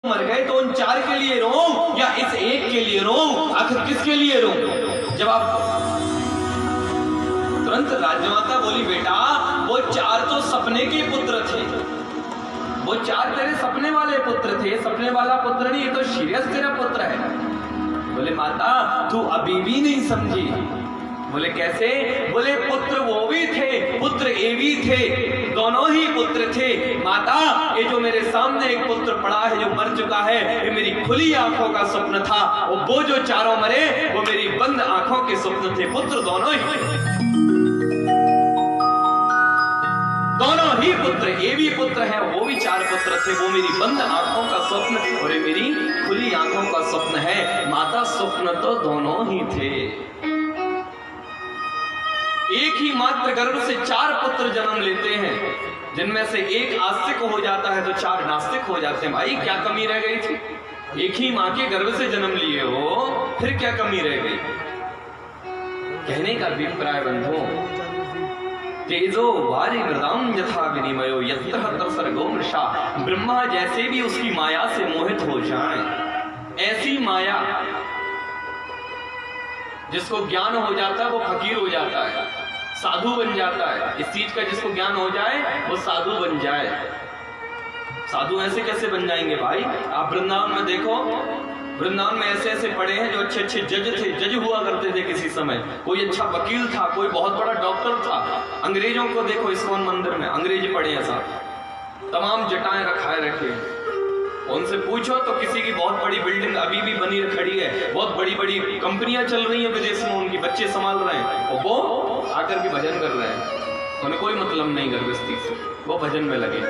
मर गए तो उन 4 के लिए रो या इस एक के लिए रो? आखिर किसके लिए रो? जवाब तुरंत राजमाता बोली, बेटा वो 4 तो सपने के पुत्र थे, वो 4 तेरे सपने वाले पुत्र थे। सपने वाला पुत्र नहीं, ये तो सीरियस तेरा पुत्र है। बोले माता तू अभी भी नहीं समझी। बोले कैसे? बोले पुत्र वो भी थे, पुत्र ये भी थे, दोनों ही पुत्र थे। माता ये जो मेरे सामने एक पुत्र पड़ा है जो मर चुका है, ये मेरी खुली आंखों का स्वप्न था, और वो जो 4 मरे वो मेरी बंद आंखों के स्वप्न थे। पुत्र दोनों ही पुत्र, ये भी पुत्र है, वो भी 4 पुत्र थे। वो मेरी बंद आंखों का स्वप्न और ये मेरी खुली आंखों का स्वप्न है। माता स्वप्न तो दोनों ही थे। एक ही मात्र गर्भ से 4 पुत्र जन्म लेते हैं, जिनमें से एक आस्तिक हो जाता है तो 4 नास्तिक हो जाते हैं। भाई क्या कमी रह गई थी? एक ही मां के गर्भ से जन्म लिए हो, फिर क्या कमी रह गई? कहने का अभिप्राय बंधुओं, तेजो वारी वृदाम यथा विनिमयो यत्र हत्र सर्गो मृषा। ब्रह्मा जैसे भी उसकी माया से मोहित हो जाएं, ऐसी माया जिसको ज्ञान हो जाता है वो फकीर हो जाता है, साधु बन जाता है। इस चीज का जिसको ज्ञान हो जाए वो साधु बन जाए। साधु ऐसे कैसे बन जाएंगे भाई? आप वृंदावन में देखो, वृंदावन में ऐसे ऐसे पढ़े हैं जो अच्छे अच्छे जज थे, जज हुआ करते थे किसी समय। कोई अच्छा वकील था, कोई बहुत बड़ा डॉक्टर था। अंग्रेजों को देखो इस्कॉन मंदिर में, अंग्रेज पढ़े हैं साहब, तमाम जटाएं रखाए रखे। उनसे पूछो तो किसी की बहुत बड़ी बिल्डिंग अभी भी बनी खड़ी है, बहुत बड़ी बड़ी कंपनियां चल रही हैं विदेश में, उनकी बच्चे संभाल रहे हैं, और वो आकर के भजन कर रहे हैं। उन्हें कोई मतलब नहीं गृहस्थी से, वो भजन में लगे।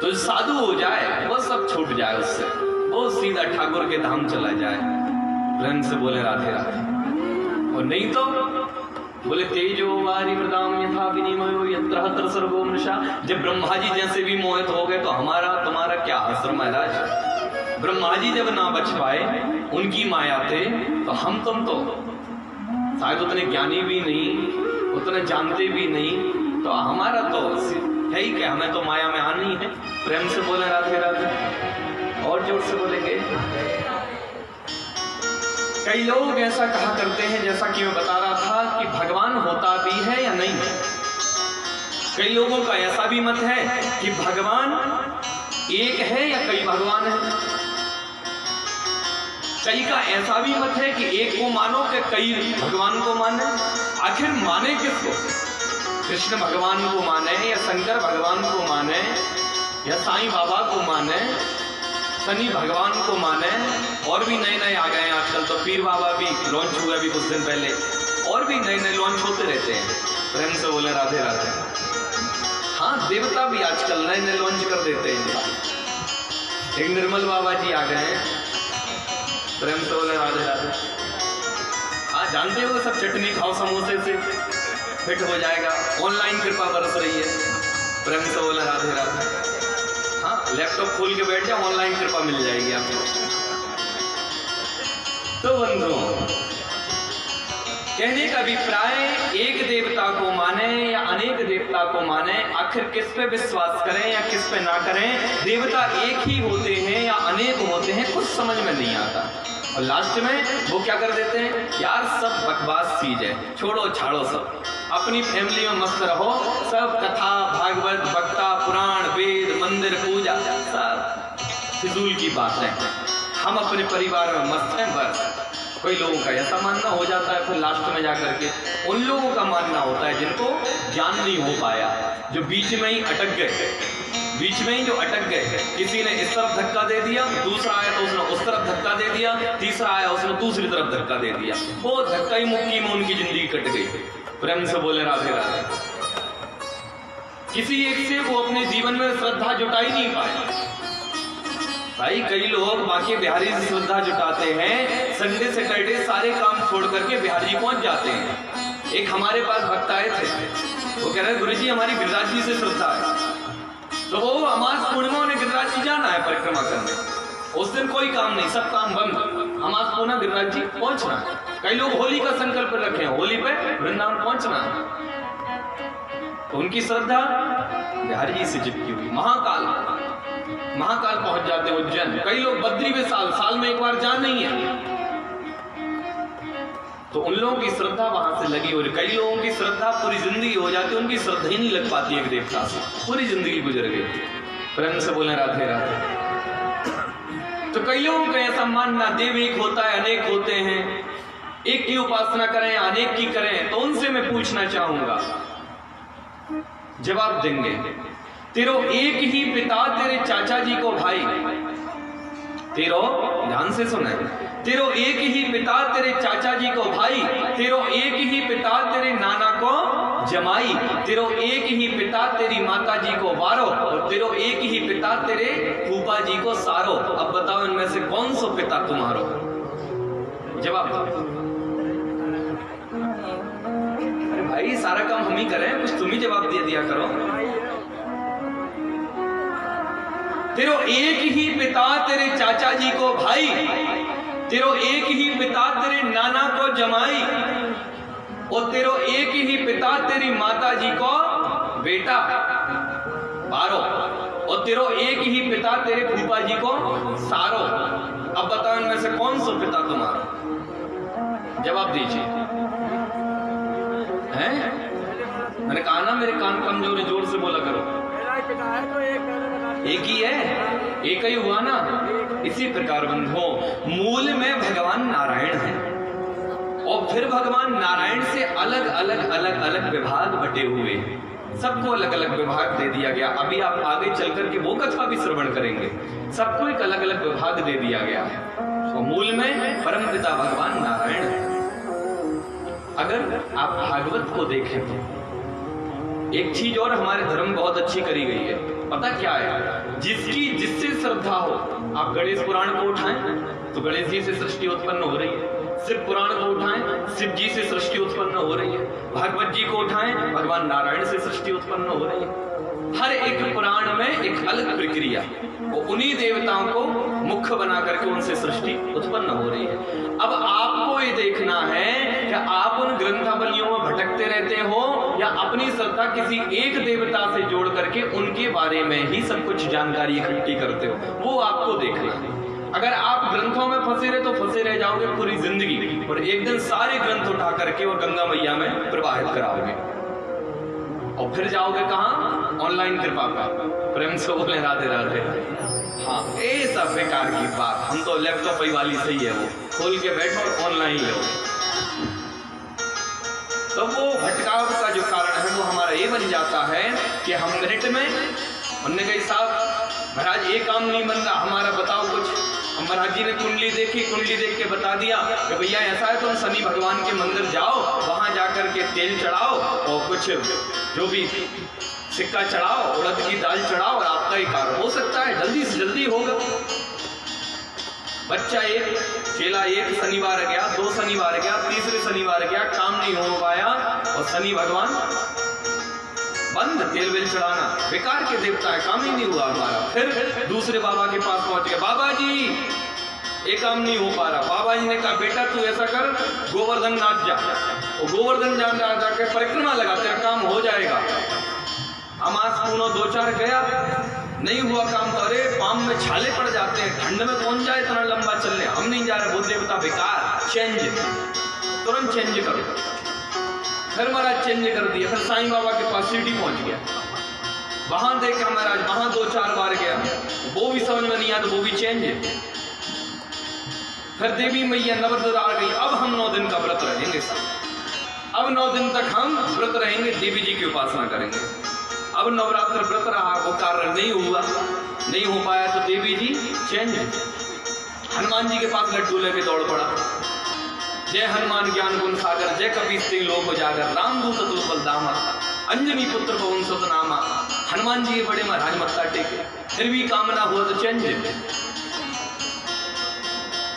तो साधु हो जाए वो सब छूट जाए उससे, वो सीधा ठाकुर के धाम चला जाए। प्रेम से बोले राधे राधे। और नहीं तो बोले तेजो वारी वृदाम यथा विनिमयो यत्र हत्र सर्गो मृषा। जब ब्रह्मा जी जैसे भी मोहित हो गए तो हमारा तुम्हारा क्या आश्रम महाराज? ब्रह्मा जी जब ना बच पाए, उनकी माया थे, तो हम तुम तो शायद उतने ज्ञानी भी नहीं, उतने जानते भी नहीं, तो हमारा तो है ही क्या, हमें तो माया में आनी है। प्रेम से बोले राधे राधे। और जोर से बोलेंगे। कई लोग ऐसा कहा करते हैं, जैसा कि मैं बता रहा था, कि भगवान होता भी है या नहीं है। कई लोगों का ऐसा भी मत है कि भगवान एक है या कई भगवान है। कई का ऐसा भी मत है कि एक को मानो कि कई भगवान को माने। आखिर माने किसको? कृष्ण भगवान को माने या शंकर भगवान को माने या साईं बाबा को माने, शनि भगवान को माने, और भी नए नए आ गए हैं आजकल तो। पीर बाबा भी लॉन्च हुआ अभी कुछ दिन पहले, और भी नए नए लॉन्च होते रहते हैं। प्रेम से बोले राधे राधे। हाँ, देवता भी आजकल नए नए लॉन्च कर देते हैं। एक निर्मल बाबा जी आ गए हैं। प्रेम से बोले राधे राधे। हाँ, जानते हो सब चटनी खाओ समोसे से फिट हो जाएगा। ऑनलाइन कृपा बरस रही है। प्रेम से बोले राधे राधे। हाँ, लैपटॉप खोल के बैठ जाओ, ऑनलाइन कृपा मिल जाएगी आपको। तो बंधुओं, कहने का अभिप्राय, एक देवता को माने या अनेक देवता को माने, आखिर किस पे विश्वास करें या किस पे ना करें? देवता एक ही होते हैं या अनेक होते हैं, कुछ समझ में नहीं आता। और लास्ट में वो क्या कर देते हैं, यार सब बकवास चीज है, छोड़ो छाड़ो सब, अपनी फैमिली में मस्त रहो, सब कथा भागवत वक्ता पुराण वेद मंदिर पूजा सब फिजूल की बात है, हम अपने परिवार में मस्त हैं बस। कोई लोगों का ऐसा मानना हो जाता है, फिर लास्ट में जाकर के उन लोगों का मानना होता है जिनको ज्ञान नहीं हो पाया, जो बीच में ही अटक गए, बीच में ही जो अटक गए। किसी ने इस तरफ धक्का दे दिया, दूसरा आया तो उसने उस तरफ धक्का दे दिया, तीसरा आया उसने दूसरी तरफ धक्का दे दिया, वो धक्का ही मुक्की में उनकी जिंदगी कट गई। प्रेम से बोले राधे राधे। किसी एक से वो अपने जीवन में श्रद्धा जुटा ही नहीं पाए। भाई कई लोग बाकी बिहारी से श्रद्धा जुटाते हैं, संडे सैटरडे सारे काम छोड़ करके बिहार जी पहुंच जाते हैं। एक हमारे पास भक्त आए थे, वो कह रहे गुरु जी हमारी गिरिराज जी से श्रद्धा है, तो वो अमास पूर्णिमा उन्हें गिरिराज जी जाना है परिक्रमा करने। उस दिन कोई काम नहीं, सब काम बंद, अमास पूर्णिमा गिरिराज जी पहुंचना है। कई लोग होली का संकल्प रखे हैं, होली पे वृंदावन पहुंचना है, तो उनकी श्रद्धा बिहारी जी से चिपकी हुई। महाकाल महाकाल पहुंच जाते हैं उज्जैन। कई लोग बद्री में साल में एक बार जा नहीं है, तो उन लोगों की श्रद्धा वहां से लगी हो रही। कई लोगों की श्रद्धा पूरी जिंदगी हो जाती है, उनकी श्रद्धा ही नहीं लग पाती एक देवता से, पूरी जिंदगी गुजर गई। प्रेम से बोले राधे राधे। तो कई लोगों का ऐसा मानना देव एक होता है, अनेक होते हैं, एक की उपासना करें अनेक की करें। तो उनसे मैं पूछना चाहूंगा, जवाब देंगे, तेरो एक ही पिता तेरे चाचा जी को भाई, तेरो ध्यान से सुने, तेरो एक ही पिता तेरे चाचा जी को भाई, तेरो एक ही पिता तेरे नाना को जमाई, तेरो एक ही पिता तेरी माता जी को वारो, और तेरो एक ही पिता तेरे फूफा जी को सारो। अब बताओ इनमें से कौन सा पिता तुम्हारो? जवाब दो। अरे भाई सारा काम हम ही करें, कुछ तुम ही जवाब दिया करो। तेरो एक ही पिता तेरे चाचा जी को भाई, तेरो एक ही पिता तेरे नाना को जमाई, और तेरो एक ही पिता तेरी माता जी को बेटा बारो, और तेरो एक ही पिता तेरे फूफा जी को सारो। अब बताओ इनमें से कौन सा पिता तुम्हारा? जवाब दीजिए। हैं? मैंने कहा ना मेरे कान कमजोर है, जोर से बोला करो। एक ही है, एक ही हुआ ना। इसी प्रकार बंधुओं, मूल में भगवान नारायण है, और फिर भगवान नारायण से अलग अलग विभाग बटे हुए, सबको अलग अलग विभाग दे दिया गया। अभी आप आगे चल करके वो कथा भी श्रवण करेंगे, सबको एक अलग अलग विभाग दे दिया गया है। तो मूल में परमपिता भगवान नारायण है। अगर आप भागवत को देखें तो एक चीज और हमारे धर्म में बहुत अच्छी करी गई है, पता क्या है? जिसकी जिससे श्रद्धा हो, आप गणेश पुराण को उठाएं तो गणेश जी से सृष्टि उत्पन्न हो रही है, शिव पुराण को उठाएं शिव जी से सृष्टि उत्पन्न हो रही है, भागवत जी को उठाएं भगवान नारायण से सृष्टि उत्पन्न हो रही है। हर एक पुराण में एक अलग प्रक्रिया, वो उन्हीं देवताओं को मुख्य बना करके उनसे सृष्टि उत्पन्न हो रही है। अब आपको ये देखना है कि आप उन ग्रंथावलियों में भटकते रहते हो या अपनी श्रद्धा किसी एक देवता से जोड़ करके उनके बारे में ही सब कुछ जानकारी इकट्ठी करते हो, वो आपको देखना है। अगर आप ग्रंथों में फंसे रहे तो फंसे रह जाओगे पूरी जिंदगी, और एक दिन सारे ग्रंथ उठा करके और गंगा मैया में प्रवाहित कराओगे, और फिर जाओगे कहां? ऑनलाइन कृपा का। प्रेम से बोले राधे राधे। हाँ, ये सब बेकार की बात, हम तो लैपटॉप वाली सही है, वो खोल के बैठो और ऑनलाइन लो। तो वो भटकाव का जो कारण है वो हमारा ये बन जाता है कि हम मिनट में उनने कही साहब महाराज ये काम नहीं बन रहा हमारा, बताओ कुछ। महाराज जी ने कुंडली देखी, कुंडली देख के बता दिया कि भैया ऐसा है तुम शनि भगवान के मंदिर जाओ, वहां जाकर के तेल चढ़ाओ और कुछ जो भी सिक्का चढ़ाओ, उड़द की दाल चढ़ाओ, और आपका ही कार्य हो सकता है जल्दी से जल्दी होगा। बच्चा एक, चेला एक, शनिवार गया, 2 शनिवार गया, तीसरे शनिवार गया, काम नहीं हो पाया, और शनि भगवान बंद, तेल वेल चढ़ाना बेकार के देवता है, काम ही नहीं हुआ हमारा। फिर दूसरे बाबा के पास पहुंच गए, बाबा जी ये काम नहीं हो पा रहा। बाबा जी ने कहा बेटा तू ऐसा कर, गोवर्धन नाथ जा, और गोवर्धन जाकर परिक्रमा लगा, तेरा काम हो जाएगा। अमास पूनो 2-4 गया, नहीं हुआ काम, तो अरे पाम में छाले पड़ जाते हैं, ठंड में कौन जाए इतना लंबा चलने, हम नहीं जा रहे, वो देवता बेकार, चेंज, तुरंत चेंज करो। फिर महाराज चेंज कर दिया। फिर साईं बाबा के पास सीढ़ी पहुंच गया, वहां देखा महाराज, वहां 2-4 बार गया, वो भी समझ में नहीं आया, तो वो भी चेंज। फिर देवी मैया नवरात्र आ गई, अब हम 9 दिन का व्रत रहेंगे सब, अब 9 दिन तक हम व्रत रहेंगे, देवी जी की उपासना करेंगे। अब नवरात्र व्रत रहा, वो कार्य नहीं हुआ, नहीं हो पाया, तो देवी जी चेंज। हनुमान जी के पास लड्डू लेके दौड़ पड़ा, जय हनुमान ज्ञान गुण सागर, जय कपी सिंह लोक उजागर, रामदूत अतुल बलधामा, अंजनी पुत्र पवन सुत नामा। हनुमान जी के बड़े महाराज मत्था टेके, फिर भी काम ना हुआ तो चेंज।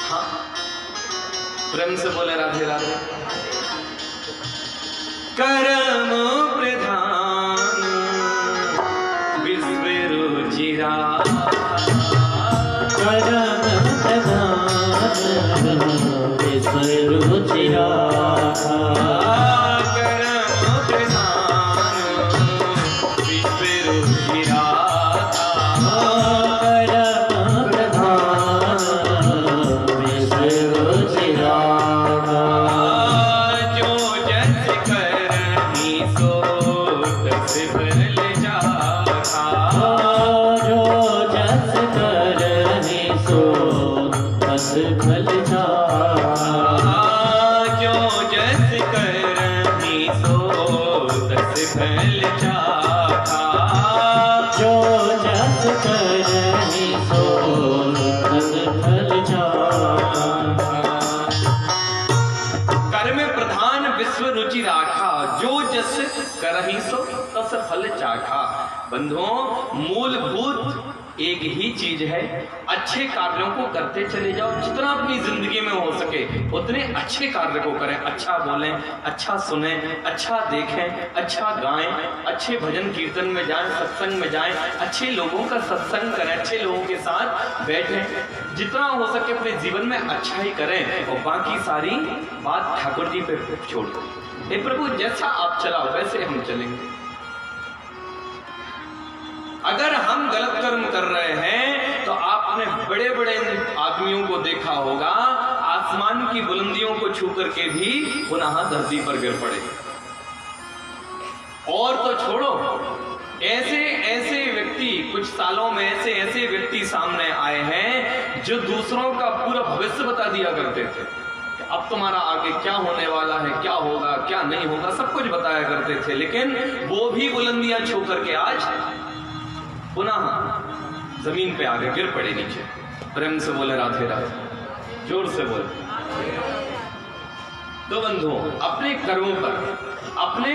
हाँ, प्रेम से बोले राधे राधे। करम प्रधान विश्व रुचिरा, करम प्रधान विश्व रुचिरा, करम प्रधान विश्व रुचिरा, फल चाखा। जो जस करहि सो तस फल चाखा। जो जस करहि सो तस फल चाखा। कर्म प्रधान विश्व रुचि राखा। जो जस करहि सो तस फल चाखा। बंधुओं, मूलभूत एक ही चीज है, अच्छे कार्यों को करते चले जाओ। जितना अपनी जिंदगी में हो सके उतने अच्छे कार्य को करें। अच्छा बोलें, अच्छा सुने, अच्छा देखें, अच्छा गाएं, अच्छे भजन कीर्तन में जाएं, सत्संग में जाएं, अच्छे लोगों का सत्संग करें, अच्छे लोगों के साथ बैठें। जितना हो सके अपने जीवन में अच्छा ही करें और बाकी सारी बात ठाकुर जी पे छोड़ दो। हे प्रभु, जैसा आप चलाओ वैसे हम चलेंगे। अगर हम गलत कर्म कर रहे हैं तो आपने बड़े बड़े आदमियों को देखा होगा, आसमान की बुलंदियों को छू करके भी पुनः धरती पर गिर पड़े। और तो छोड़ो, ऐसे ऐसे व्यक्ति कुछ सालों में ऐसे व्यक्ति सामने आए हैं जो दूसरों का पूरा भविष्य बता दिया करते थे। अब तुम्हारा आगे क्या होने वाला है, क्या होगा, क्या नहीं होगा, सब कुछ बताया करते थे। लेकिन वो भी बुलंदियां छू करके आज पुनः जमीन पे आगे गिर पड़े नीचे। प्रेम से बोले राधे राधे, जोर से बोले। तो बंधुओं, अपने कर्मों पर, अपने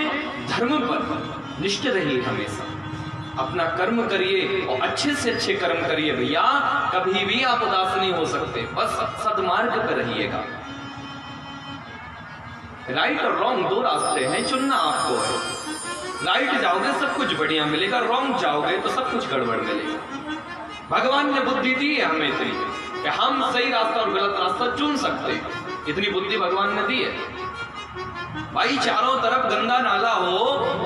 धर्म पर निष्ठ रहिए हमेशा। अपना कर्म करिए और अच्छे से अच्छे कर्म करिए भैया। कभी भी आप उदास नहीं हो सकते, बस सदमार्ग पर रहिएगा। राइट और रॉन्ग दो रास्ते हैं, चुनना आपको है। राइट जाओगे सब कुछ बढ़िया मिलेगा, रॉन्ग जाओगे तो सब कुछ गड़बड़ मिलेगा। भगवान ने बुद्धि दी है हमें इतनी कि हम सही रास्ता और गलत रास्ता चुन सकते हैं। इतनी बुद्धि भगवान ने दी है। भाई, चारों तरफ गंदा नाला हो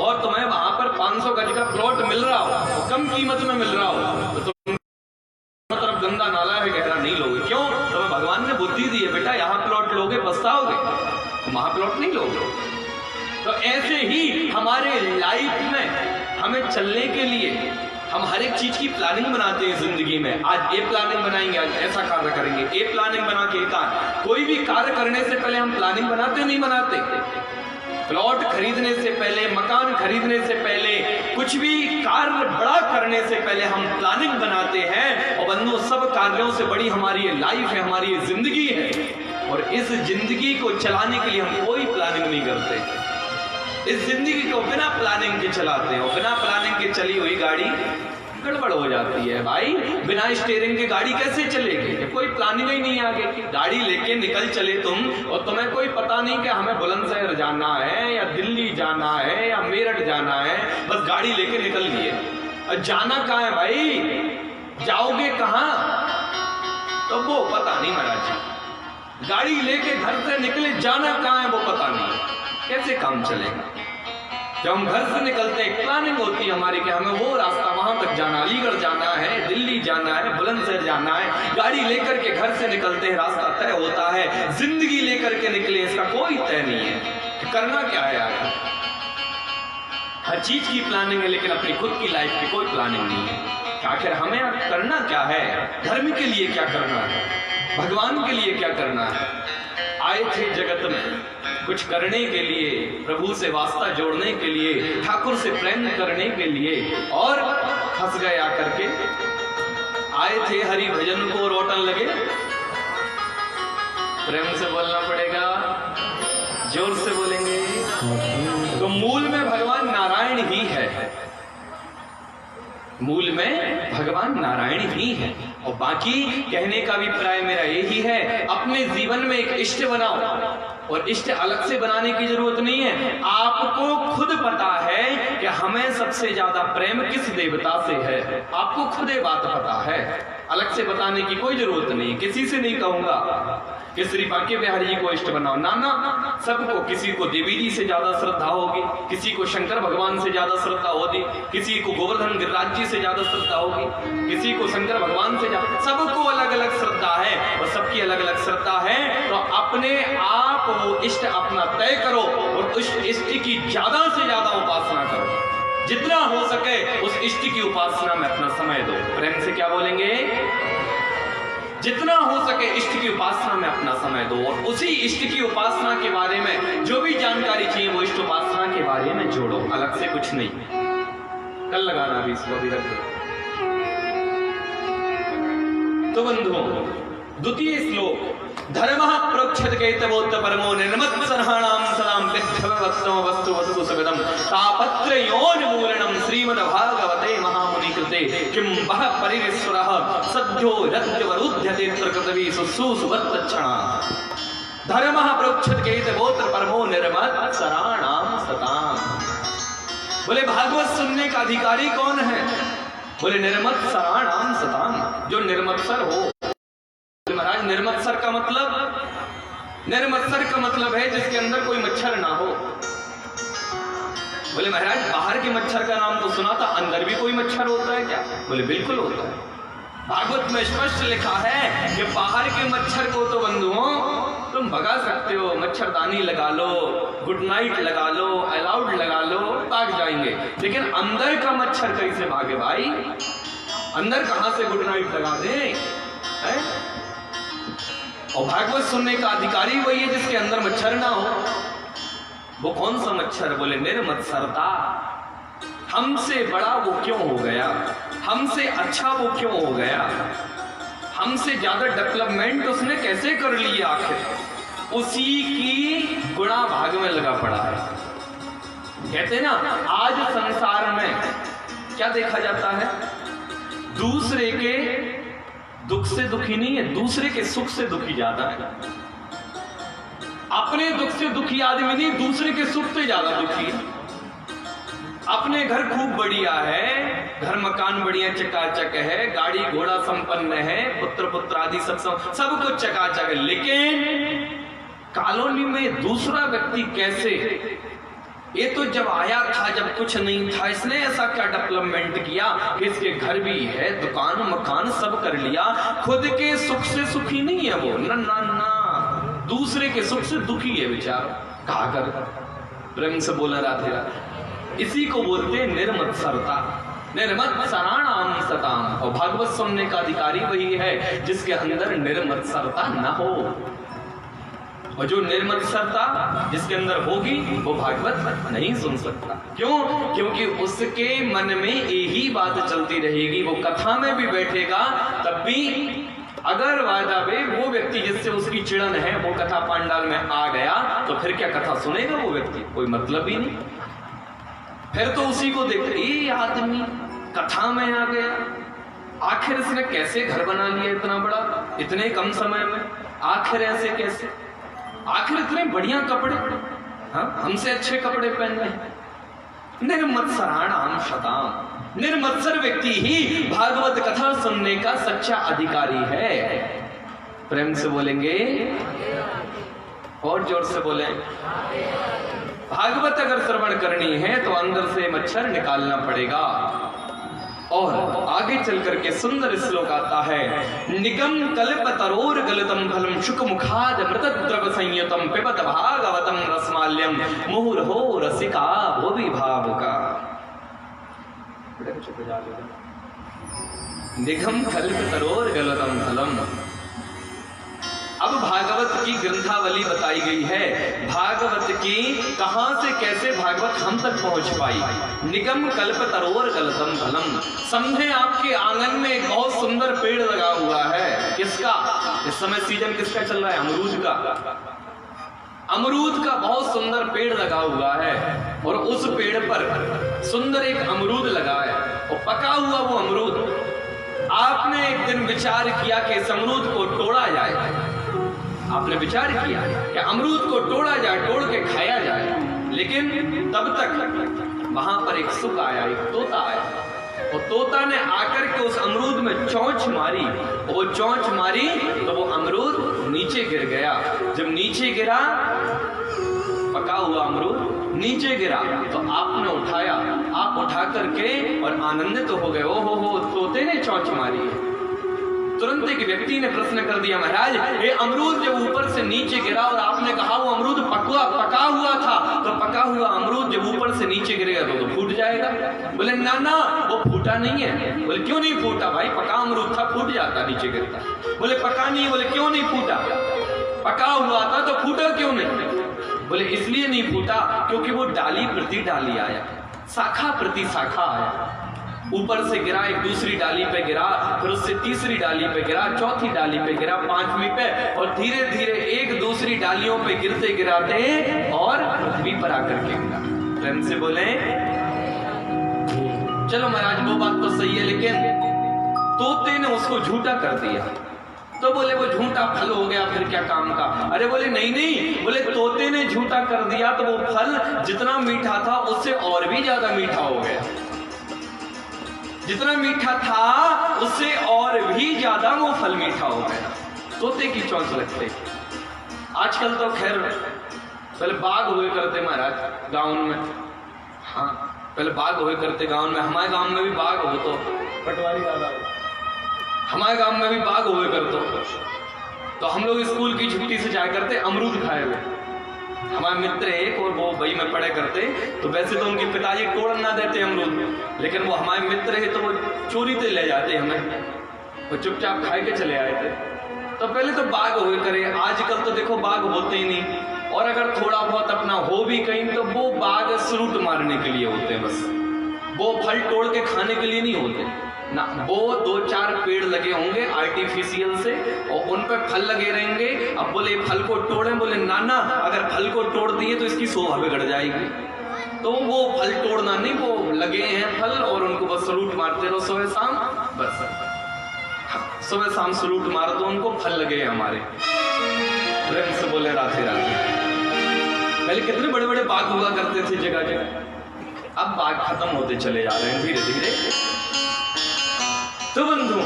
और तुम्हें वहां पर 500 गज का प्लॉट मिल रहा हो और कम कीमत में मिल रहा हो तो तुम तरफ गंदा नाला है गहरा नहीं लोगे। क्यों? तुम्हें भगवान ने बुद्धि दी है, बेटा यहाँ प्लॉट लोगे पछताओगे, वहां प्लॉट नहीं लोगे। तो ऐसे ही हमारे लाइफ में हमें चलने के लिए हम हर एक चीज की प्लानिंग बनाते हैं जिंदगी में। आज ये प्लानिंग बनाएंगे, आज ऐसा कार्य करेंगे, ये प्लानिंग बना के कोई भी कार्य करने से पहले हम प्लानिंग बनाते नहीं बनाते? प्लॉट खरीदने से पहले, मकान खरीदने से पहले, कुछ भी कार्य बड़ा करने से पहले हम प्लानिंग बनाते हैं। और बंधुओं, सब कार्यों से बड़ी हमारी ये लाइफ है, हमारी ये जिंदगी है। और इस जिंदगी को चलाने के लिए हम कोई प्लानिंग नहीं करते। इस जिंदगी को बिना प्लानिंग के चलाते हैं और बिना प्लानिंग के चली हुई गाड़ी गड़बड़ हो जाती है। भाई, बिना स्टीयरिंग के गाड़ी कैसे चलेगी? कोई प्लानिंग ही नहीं आगे की। गाड़ी लेके निकल चले तुम और तुम्हें कोई पता नहीं कि हमें बुलंदशहर जाना है या दिल्ली जाना है या मेरठ जाना है, बस गाड़ी लेके निकल लिए। और जाना कहाँ है भाई? जाओगे कहाँ तो वो पता नहीं महाराज जी। गाड़ी लेके घर से निकले, जाना कहाँ है वो पता नहीं, कैसे काम चलेगा? जब हम घर से निकलते हैं, प्लानिंग होती है हमारी कि हमें वो रास्ता वहां तक जाना, अलीगढ़ जाना है, दिल्ली जाना है, बुलंदशहर जाना है। गाड़ी लेकर के घर से निकलते हैं, रास्ता तय होता है। जिंदगी लेकर के निकले, इसका कोई तय नहीं है कि करना क्या है आगे। हर चीज की प्लानिंग है लेकिन अपनी खुद की लाइफ की कोई प्लानिंग नहीं है। आखिर हमें करना क्या है? धर्म के लिए क्या करना है? भगवान के लिए क्या करना है? आए थे जगत में कुछ करने के लिए, प्रभु से वास्ता जोड़ने के लिए, ठाकुर से प्रेम करने के लिए, और फंस गए आकर के। आए थे हरि भजन को रोटन लगे। प्रेम से बोलना पड़ेगा, जोर से बोलेंगे। तो मूल में भगवान नारायण ही है, मूल में भगवान नारायण ही है। और बाकी कहने का अभिप्राय मेरा यही है, अपने जीवन में एक इष्ट बनाओ। और इष्ट अलग से बनाने की जरूरत नहीं है। आपको खुद पता है कि हमें सबसे ज्यादा प्रेम किस देवता से है। आपको खुद ये बात पता है, अलग से बताने की कोई जरूरत नहीं। किसी से नहीं कहूंगा कि श्री बांके बिहारी जी को इष्ट बनाओ, ना ना, सबको। किसी को देवी जी से ज्यादा श्रद्धा होगी, किसी को शंकर भगवान से ज्यादा श्रद्धा होगी, किसी को गोवर्धन गिरिराज जी से ज्यादा श्रद्धा होगी, किसी को शंकर भगवान से ज्यादा। सबको अलग अलग श्रद्धा है और सबकी अलग अलग श्रद्धा है। तो अपने आप वो इष्ट अपना तय करो और उस इष्ट की ज्यादा से ज्यादा उपासना करो। जितना हो सके उस इष्ट की उपासना में अपना समय दो। प्रेम से क्या बोलेंगे? जितना हो सके इष्ट की उपासना में अपना समय दो, और उसी इष्ट की उपासना के बारे में जो भी जानकारी चाहिए वो इष्ट उपासना के बारे में जोड़ो, अलग से कुछ नहीं। कल लगाना भी इसको भी रख दो। तो बंधुओं, द्वितीय श्लोक, धर्मः प्रोक्षत केतवोत्त परमो निर्मत्सरहाणाम सदाम विद्धवत्तम वस्तु वस्तु सगदम तापत्रयोन्मूलनम श्रीमद्भागवते महामुनि कृते किं वह परिविस्वरः सद्यो रज्जवरुध्यते प्रकृतवि सुसुवत्तक्षणा। धर्मः प्रोक्षत केतवोत्त परमो निर्मत्सराणाम सताम। बोले भागवत सुनने का अधिकारी कौन है? बोले निर्मत्सराणाम सताम, जो निर्मत्सर हो। महाराज निर्मत्सर का मतलब, निर्मत्सर का मतलब है जिसके अंदर कोई मच्छर ना हो। बोले महाराज बाहर के मच्छर का नाम तो सुना था, अंदर भी कोई मच्छर होता है क्या? बोले बिल्कुल होता है। भागवत में स्पष्ट लिखा है कि बाहर के मच्छर को तो बंधुओं तुम भगा सकते हो, मच्छरदानी लगा लो, गुड नाइट लगा लो, अलाउड लगा लो, भाग जाएंगे। लेकिन अंदर का मच्छर कैसे भागे भाई? अंदर कहां से गुड नाइट लगा दे? और भागवत सुनने का अधिकारी वही है जिसके अंदर मच्छर ना हो। वो कौन सा मच्छर? बोले निर्मत्सरता। हमसे बड़ा वो क्यों हो गया? हमसे अच्छा वो क्यों हो गया? हमसे ज्यादा डेवलपमेंट उसने कैसे कर लिया? आखिर उसी की गुणा भाग में लगा पड़ा है। कहते ना, आज संसार में क्या देखा जाता है? दूसरे के दुख से दुखी नहीं है, दूसरे के सुख से दुखी ज्यादा है। अपने दुख से दुखी आदमी नहीं, दूसरे के सुख से ज्यादा दुखी है। अपने घर खूब बढ़िया है, घर मकान बढ़िया चकाचक है, गाड़ी घोड़ा संपन्न है, पुत्र पुत्र आदि सब कुछ चकाचक है, लेकिन कॉलोनी में दूसरा व्यक्ति कैसे, ये तो जब आया था जब कुछ नहीं था, इसने ऐसा क्या डेवलपमेंट किया कि इसके घर भी है, दुकान मकान सब कर लिया, खुद के सुख से सुखी नहीं है वो, ना ना ना, दूसरे के सुख से दुखी है बेचारा। कहा कर प्रेम से बोला राधे राधे। इसी को बोलते हैं निर्मत्सरता। निर्मत्सराणाम सताम। और भागवत सुनने का अधिकारी वही है जिसके अंदर निर्मत्सरता न हो। और जो निर्मत्सरता जिसके अंदर होगी वो भागवत नहीं सुन सकता। क्यों? क्योंकि उसके मन में यही बात चलती रहेगी। वो कथा में भी बैठेगा तब भी अगर वादा में वो व्यक्ति जिससे उसकी चिड़न है वो कथा पांडाल में आ गया तो फिर क्या कथा सुनेगा वो व्यक्ति? कोई मतलब ही नहीं। फिर तो उसी को देख, ये आदमी कथा में आ गया, आखिर इसने कैसे घर बना लिया इतना बड़ा इतने कम समय में, आखिर ऐसे कैसे, आखिर इतने बढ़िया कपड़े, हाँ हमसे अच्छे कपड़े पहन रहे। निर्मत्सराणाम शताम। निर्मत्सर व्यक्ति ही भागवत कथा सुनने का सच्चा अधिकारी है। प्रेम से बोलेंगे और जोर से बोलें। भागवत अगर श्रवण करनी है तो अंदर से मच्छर निकालना पड़ेगा। और आगे चल करके सुंदर श्लोक आता है, निगम कल्प तरोर गलतम फलम शुक मुखाद मृत द्रव संयुतम पिबत भागवतम रसमाल्यम मुहुर हो रसिका भोवि भावुका। निगम कल्प तरोर गलतम फलम। अब भागवत की ग्रंथावली बताई गई है, भागवत की कहां से कैसे भागवत हम तक पहुंच पाई। निगम कल्प तरोर गलतम फलम। समझे आपके आंगन में एक बहुत सुंदर पेड़ लगा हुआ है। किसका? इस समय सीजन किसका चल रहा है? अमरूद का। अमरूद का बहुत सुंदर पेड़ लगा हुआ है और उस पेड़ पर सुंदर एक अमरूद लगा है और पका हुआ वो अमरूद। आपने एक दिन विचार किया कि इस अमरूद को तोड़ा जाए। आपने विचार किया कि अमरूद को तोड़ा जाए, तोड़ के खाया जाए। लेकिन तब तक वहां पर एक सुख आया, एक तोता आया। और तोता ने आकर के उस अमरूद में चोंच मारी। वो चोंच मारी तो वो अमरूद नीचे गिर गया। जब नीचे गिरा, पका हुआ अमरूद नीचे गिरा तो आपने उठाया। आप उठा करके और आनंदित हो गए, ओ हो तोते ने चोंच मारी है। तुरंत एक व्यक्ति ने प्रश्न कर दिया, महाराज ये अमरूद जब ऊपर से नीचे गिरा और आपने कहा वो अमरूद पका हुआ था, तो पका हुआ अमरूद जब ऊपर से नीचे गिरेगा तो फूट जाएगा। बोले ना ना वो फूटा नहीं है। बोले क्यों नहीं फूटा भाई, पका अमरूद था फूट जाता नीचे गिरता। बोले पका नहीं। बोले क्यों नहीं फूटा, पका हुआ था तो फूटा क्यों नहीं। बोले इसलिए नहीं फूटा क्योंकि वो डाली प्रति डाली आया, शाखा प्रति शाखा आया। ऊपर से गिरा, एक दूसरी डाली पे गिरा, फिर उससे तीसरी डाली पे गिरा, चौथी डाली पे गिरा, पांचवी पे, और धीरे धीरे एक दूसरी डालियों पे गिरते गिराते और पृथ्वी पर आकर के गिरा। प्रेम से बोले चलो महाराज वो बात तो सही है, लेकिन तोते ने उसको झूठा कर दिया। तो बोले वो झूठा फल हो गया, फिर क्या काम का। अरे बोले नहीं नहीं, बोले तोते ने झूठा कर दिया तो वो फल जितना मीठा था उससे और भी ज्यादा मीठा हो गया, जितना मीठा था उससे और भी ज्यादा वो फल मीठा हो गया। तोते की चौंच लगते। आजकल तो खैर, पहले बाग हुए करते महाराज गांव में। हाँ पहले बाग हुए करते गांव में, हमारे गांव में भी बाग हो, तो पटवारी दादा हमारे गांव में भी बाग हुए करते। तो हम लोग स्कूल की छुट्टी से जाया करते अमरूद खाए हुए। हमारे मित्र एक और वो वही में पढ़े करते, तो वैसे तो उनके पिताजी तोड़ ना देते अमरूद, लेकिन वो हमारे मित्र है तो वो चोरी से ले जाते हमें, वो चुपचाप खाए के चले आए थे। तो पहले तो बाग हुए करे, आजकल तो देखो बाग होते ही नहीं, और अगर थोड़ा बहुत अपना हो भी कहीं तो वो बाग फ्रूट मारने के लिए होते हैं बस, वो फल तोड़ के खाने के लिए नहीं होते ना। वो 2-4 पेड़ लगे होंगे आर्टिफिशियल से और उन पे फल लगे रहेंगे। अब बोले फल को तोड़े, बोले नाना अगर फल को तोड़ दिए तो इसकी शोभा बिगड़ जाएगी, तो वो फल तोड़ना नहीं, वो लगे हैं फल और उनको बस सलूट मारते रहो सुबह शाम, बस सुबह शाम सलूट मार दो उनको, फल लगे हैं हमारे। प्रेम से बोले राधे राधे। पहले कितने बड़े बड़े बाग हुआ करते थे जगह जगह, अब बाग खत्म होते चले जा रहे हैं धीरे धीरे। तो बंधु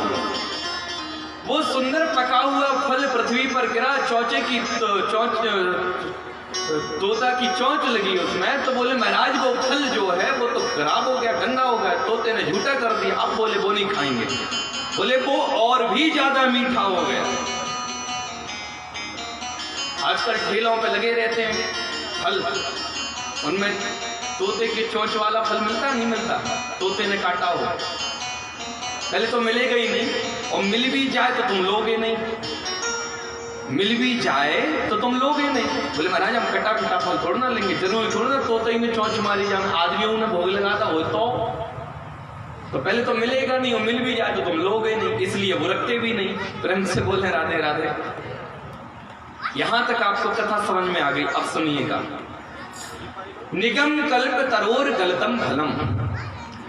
वो सुंदर पका हुआ फल पृथ्वी पर गिरा, चौचे की तोता की चोंच लगी उसमें, तो बोले महाराज वो फल जो है वो तो खराब हो गया, गंदा हो गया, तोते ने झूठा कर दिया। अब बोले वो नहीं खाएंगे, बोले वो और भी ज्यादा मीठा हो गया। आजकल ठेलों पे लगे रहते हैं फल, उनमें तोते के चोंच वाला फल मिलता नहीं मिलता, तोते ने काटा हो। पहले तो मिलेगा ही नहीं, और मिल भी जाए तो तुम लोगे नहीं, मिल भी जाए तो तुम लोगे नहीं। बोले महाराज हम कटा कटा फल थोड़ा ना लेंगे, जरूरी थोड़ा ना तोते ही में चोंच मारी जाए, आदमियों ने भोग लगाता हो तो पहले तो मिलेगा नहीं, और मिल भी जाए तो तुम लोगे नहीं, इसलिए वो रखते भी नहीं। प्रेम से बोले राधे राधे। यहां तक आपको कथा समझ में आ गई, अब सुनिएगा। निगम कल्प तरोर गलतम फलम,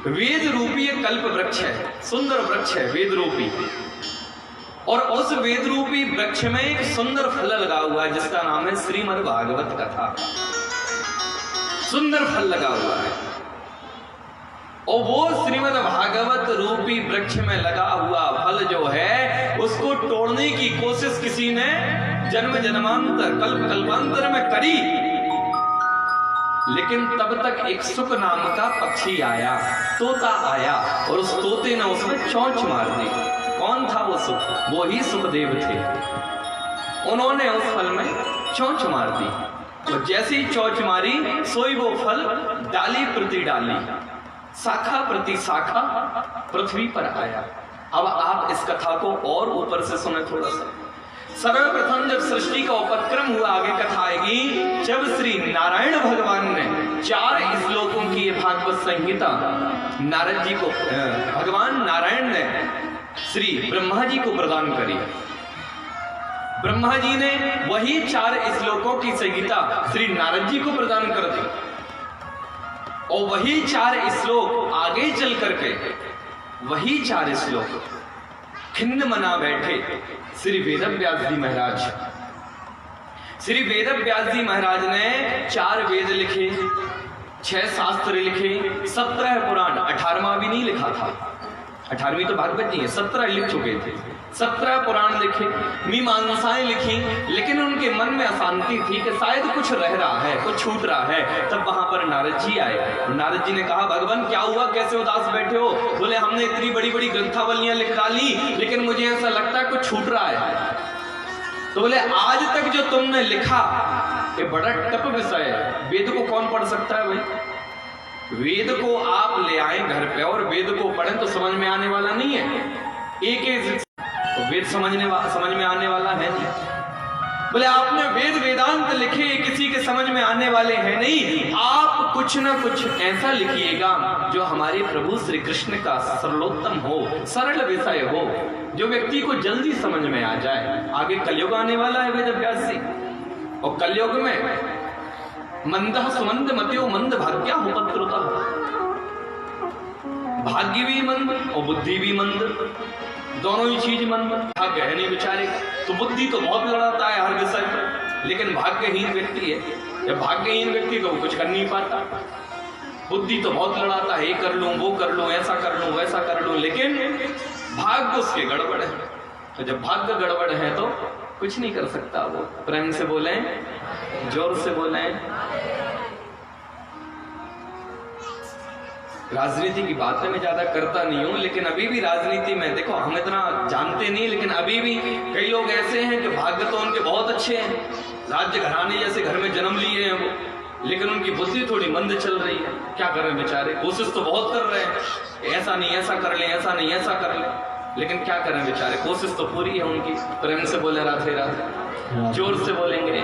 वेद रूपी एक कल्प वृक्ष है, सुंदर वृक्ष है वेद रूपी, और उस वेद रूपी वृक्ष में एक सुंदर फल लगा हुआ है जिसका नाम है श्रीमद् भागवत कथा। सुंदर फल लगा हुआ है, और वो श्रीमद् भागवत रूपी वृक्ष में लगा हुआ फल जो है उसको तोड़ने की कोशिश किसी ने जन्म जन्मांतर कल्प कल्पांतर में करी, लेकिन तब तक एक सुख नाम का पक्षी आया, तोता आया, और उस तोते ने उसमें चोंच मार दी। कौन था वो सुख? वो ही सुखदेव थे। उन्होंने उस फल में चोंच मार दी, और जैसे ही चोंच मारी सोई वो फल डाली प्रति डाली, शाखा प्रति शाखा पृथ्वी पर आया। अब आप इस कथा को और ऊपर से सुने थोड़ा सा। सर्वप्रथम जब सृष्टि का उपक्रम हुआ, आगे कथा आएगी, जब श्री नारायण भगवान ने 4 श्लोकों की ये भागवत संहिता नारद जी को, भगवान नारायण ने श्री ब्रह्मा जी को प्रदान करी। ब्रह्मा जी ने वही 4 श्लोकों की संहिता श्री नारद जी को प्रदान कर दी, और वही 4 श्लोक आगे चल करके वही 4 श्लोक खिन्न मना बैठे श्री वेदव्यास जी महाराज। श्री वेदव्यास जी महाराज ने 4 वेद लिखे, 6 शास्त्र लिखे, 17 पुराण, 18वां भी नहीं लिखा था, 18वीं तो भागवत जी है, 17 लिख चुके थे। 17 पुराण लिखे, मीमांसाएं लिखी, लेकिन उनके मन में अशांति थी कि शायद कुछ रह रहा है, कुछ छूट रहा है। तब वहां पर नारद जी आए। नारद जी ने कहा, भगवान क्या हुआ, कैसे उदास बैठे हो? बोले हमने इतनी बड़ी बड़ी ग्रंथावलियां लिख डाली, लेकिन मुझे ऐसा लगता है कुछ छूट रहा है। तो बोले आज तक जो तुमने लिखा ये बड़ा टप विषय है, वेद को कौन पढ़ सकता है भाई? वेद को आप ले आए घर पे और वेद को पढ़ें तो समझ में आने वाला नहीं है। एक तो वेद समझ में आने वाला है नहीं। बोले आपने वेद वेदांत लिखे, किसी के समझ में आने वाले हैं नहीं। आप कुछ ना कुछ ऐसा लिखिएगा जो हमारे प्रभु श्री कृष्ण का सरलोत्तम हो, सरल विषय हो, जो व्यक्ति को जल्दी समझ में आ जाए। आगे कलयुग आने वाला है वेद व्यास जी, और कलयुग में मंदः सुमंद मत्यो मंद भाग्या उपद्रुतः, भाग्य भी मंद और बुद्धि भी मंद, दोनों ही चीज मंद। भाग्य है नहीं बेचारे का, तो बुद्धि तो बहुत लड़ाता है हर विषय पर, लेकिन भाग्यहीन व्यक्ति है, या भाग्यहीन व्यक्ति तो कुछ कर नहीं पाता। बुद्धि तो बहुत लड़ाता है, ये कर लूं, वो कर लूं, ऐसा कर लूं, वैसा कर लूं, लेकिन भाग्य उसके गड़बड़ है। तो जब भाग्य गड़बड़ है तो कुछ नहीं कर सकता वो। प्रेम से बोले, जोर से बोले। राजनीति की बातें मैं ज्यादा करता नहीं हूं, लेकिन अभी भी राजनीति में देखो, हम इतना जानते नहीं, लेकिन अभी भी कई लोग ऐसे हैं कि भाग्य तो उनके बहुत अच्छे हैं, राज्य घराने जैसे घर में जन्म लिए हैं वो, लेकिन उनकी बुद्धि थोड़ी मंद चल रही है। क्या करें बेचारे, कोशिश तो बहुत कर रहे हैं, ऐसा नहीं ऐसा कर ले, ऐसा नहीं ऐसा कर ले, लेकिन क्या करें बेचारे, कोशिश तो पूरी है उनकी। प्रेम से बोले राधे राधे, जोर से बोलेंगे।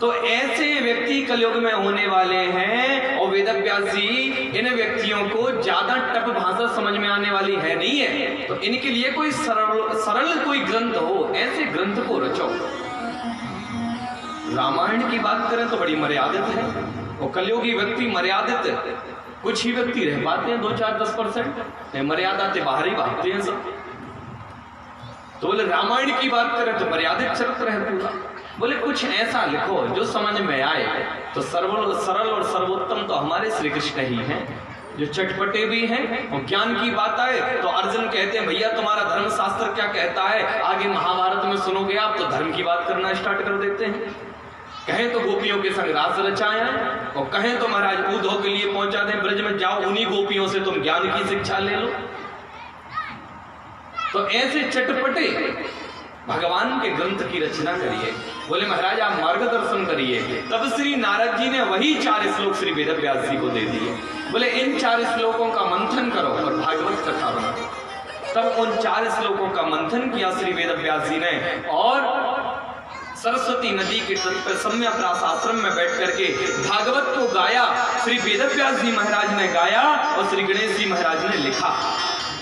तो ऐसे व्यक्ति कलयुग में होने वाले हैं, और वेद व्यास जी इन व्यक्तियों को ज्यादा टप भाषा समझ में आने वाली है नहीं है, तो इनके लिए कोई सरल कोई ग्रंथ हो, ऐसे ग्रंथ को रचो। रामायण की बात करें तो बड़ी मर्यादित है, और कलयुगी व्यक्ति मर्यादित, कुछ ही व्यक्ति रह पाते हैं, 2-4-10%, मर्यादा से बाहर ही भागते हैं सब। तो बोले रामायण की बात करें तो मर्यादित चरित्र है पूरा। बोले कुछ ऐसा लिखो जो समझ में आए, तो सरल और सर्वोत्तम तो हमारे श्री कृष्ण ही हैं, जो चटपटे भी हैं, और ज्ञान की बात आए तो अर्जुन कहते हैं भैया तुम्हारा धर्म शास्त्र क्या कहता है, आगे महाभारत में सुनोगे आप तो धर्म की बात करना स्टार्ट कर देते हैं। कहें तो गोपियों के संग रास रचाया, और कहें तो महाराज उद्धव के लिए पहुंचा दें ब्रज में, जाओ उन्हीं गोपियों से तुम ज्ञान की शिक्षा ले लो। तो ऐसे चटपटे भगवान के ग्रंथ की रचना करिए। बोले महाराज आप मार्गदर्शन करिए। तब श्री नारद जी ने वही 4 श्लोक श्री वेद व्यास जी को दे दिए। बोले इन 4 श्लोकों का मंथन करो और भागवत कथा बनाओ। तब उन 4 श्लोकों का मंथन किया श्री वेद व्यास जी ने, और सरस्वती नदी के तट पर सम्यक आश्रम में बैठ करके भागवत को गाया। श्री वेद व्यास जी महाराज ने गाया और श्री गणेश जी महाराज ने लिखा।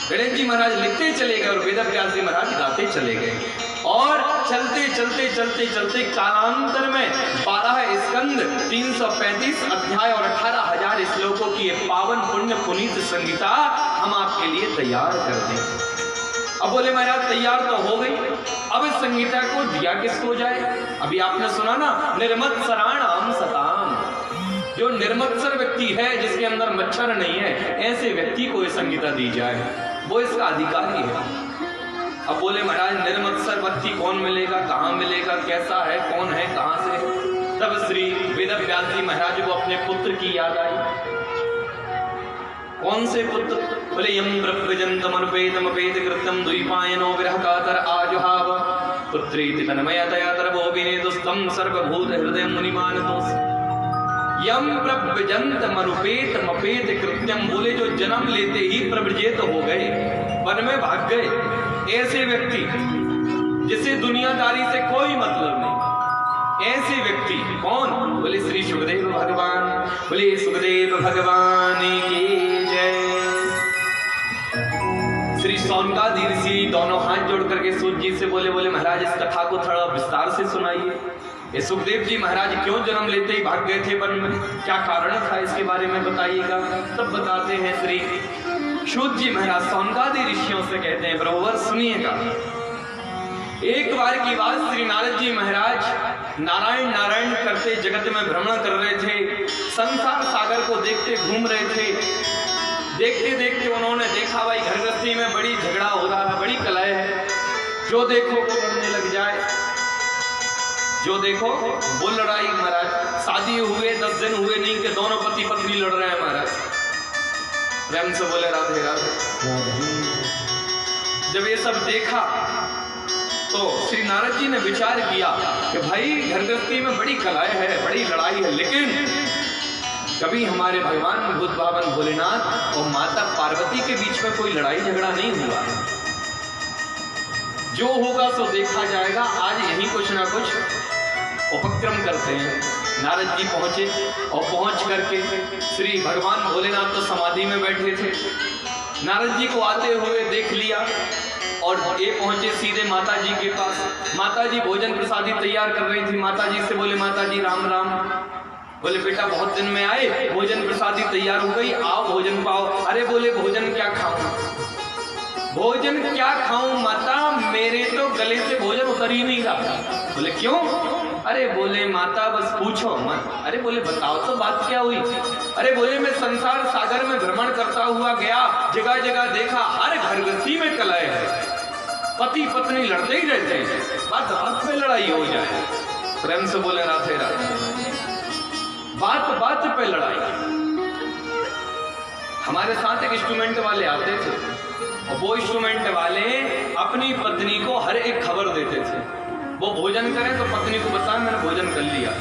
गणेश जी महाराज लिखते चले गए और वेद व्यास जी महाराज गाते चले गए, और चलते चलते चलते चलते कालांतर में 12 स्कंद, 335 अध्याय और 18,000 श्लोकों की पावन पुण्य पुनीत संगीता हम आपके लिए तैयार कर दें। अब बोले महाराज तैयार तो हो गई, अब इस संगीता को दिया किसको जाए? अभी आपने सुना ना, निर्मत्सराणाम सताम, जो निर्मत्सर व्यक्ति है, जिसके अंदर मच्छर नहीं है, ऐसे व्यक्ति को ये संगीता दी जाए, वो इसका अधिकारी है। अब बोले महाराज निर्मत्सर व्यक्ति कौन मिलेगा, कहाँ मिलेगा, कैसा है, कौन है, कहाँ से? तब श्री वेद व्यास जी महाराज को अपने पुत्र की याद आई। कौन से पुत्र? बोले यम ब्रह्मजंतमनुपेतमपेत कृत्यम द्वीपायनो विरह कातर आजुहाव पुत्रीति तन्मयतया तरवो विनेदुस्तं सर्वभूत हृदय मुनिमानतोस। यम प्रव्रजंत मनुपेत मपेत कृत्यम, बोले जो जन्म लेते ही प्रव्रजित हो गए, वन में भाग गए, ऐसे व्यक्ति जिसे दुनियादारी से कोई मतलब नहीं, ऐसे व्यक्ति कौन? बोले श्री सुखदेव भगवान। बोले सुखदेव भगवान की जय। श्री सौनकादि ऋषि दोनों हाथ जोड़ करके सूत जी से बोले, बोले महाराज इस कथा को थोड़ा विस्तार से सुनाइए। ये सुखदेव जी महाराज क्यों जन्म लेते ही भाग गए थे वन में, क्या कारण था, इसके बारे में बताइएगा। तब बताते हैं श्री सूत जी महाराज सौनकादि ऋषियों से कहते हैं, बरोबर सुनिएगा। एक बार की बात, श्री नारद जी महाराज नारायण नारायण करते जगत में भ्रमण कर रहे थे, संसार सागर को देखते घूम रहे थे। देखते देखते उन्होंने देखा भाई घर गृहस्थी में बड़ी झगड़ा हो रहा है, बड़ी कलह है, जो देखो वो लड़ने लग जाए, जो देखो वो लड़ाई। महाराज शादी हुए 10 दिन हुए नहीं कि दोनों पति पत्नी लड़ रहे हैं महाराज। प्रेम से बोले राधे राधे। जब ये सब देखा तो श्री नारद जी ने विचार किया कि भाई घर गृहस्थी में बड़ी कलह है, बड़ी लड़ाई है, लेकिन कभी हमारे भगवान बुद्ध भावन भोलेनाथ और माता पार्वती के बीच में कोई लड़ाई झगड़ा नहीं हुआ। जो होगा सो देखा जाएगा। आज यही कुछ ना कुछ उपक्रम करते हैं। नारद जी पहुंचे और पहुंच करके श्री भगवान भोलेनाथ तो समाधि में बैठे थे। नारद जी को आते हुए देख लिया और ये पहुंचे सीधे माता जी के पास। माता जी भोजन प्रसादी तैयार कर रही थी। माता जी से बोले माता जी राम राम। बोले बेटा बहुत दिन में आए, भोजन प्रसादी तैयार हो गई, आओ भोजन पाओ। अरे बोले भोजन क्या खाऊं, भोजन क्या खाऊं माता, मेरे तो गले से भोजन उतर ही नहीं रहा। बोले क्यों? अरे बोले माता बस पूछो मत। अरे बोले बताओ तो बात क्या हुई? अरे बोले मैं संसार सागर में भ्रमण करता हुआ गया, जगह जगह देखा हर घर गृहस्थी में कलह है, पति पत्नी लड़ते ही रहते हैं, बात बात पे लड़ाई हो जाए। प्रेम से बोले राधे राधे। बात बात पे लड़ाई। हमारे साथ एक इंस्ट्रूमेंट वाले आते थे और वो इंस्ट्रूमेंट वाले अपनी पत्नी को हर एक खबर देते थे। वो भोजन करें तो पत्नी को बताएं मैंने भोजन कर लिया,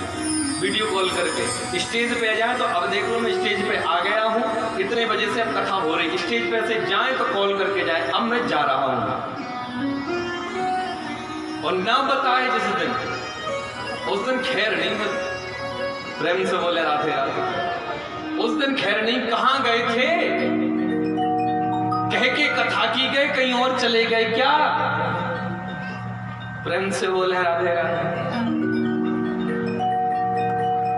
वीडियो कॉल करके। स्टेज पे आ जाए तो अब देख लो मैं स्टेज पे आ गया हूँ, इतने बजे से अब कथा हो रही। स्टेज पे से जाए तो कॉल करके जाए अब मैं जा रहा हूँ। और ना बताए जिस दिन, उस दिन खैर नहीं बनी। प्रेम से बोले राधे राधे। उस दिन खैर नहीं। कहां गए थे? कह के कथा की गए, कहीं और चले गए क्या? प्रेम से बोले राधे राधे।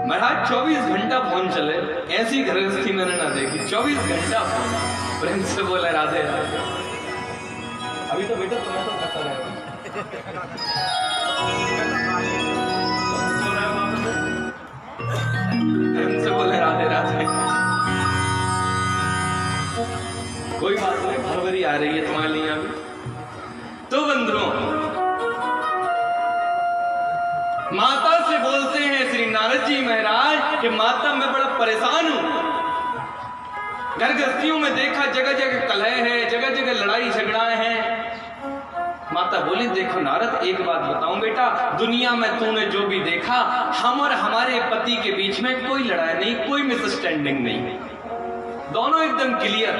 महाराज 24 घंटा फोन चले, ऐसी गृहस्थी मैंने ना देखी। 24 घंटा फोन। प्रेम से बोले राधे राधे। अभी तो बेटा तुम्हें तो कथा है। प्रेम से बोले राधे राधे। कोई बात नहीं, फरवरी आ रही है तुम्हारे लिए अभी। तो बंधुओं, माता से बोलते हैं श्री नारद जी महाराज कि माता मैं बड़ा परेशान हूं। घर गृहस्थियों में देखा जगह जगह कलह है, जगह जगह लड़ाई झगड़ा है। माता बोली देखो नारद एक बात बताऊं बेटा, दुनिया में तूने जो भी देखा, हम और हमारे पति के बीच में कोई लड़ाई नहीं, कोई मिसअंडरस्टैंडिंग नहीं, दोनों एकदम क्लियर।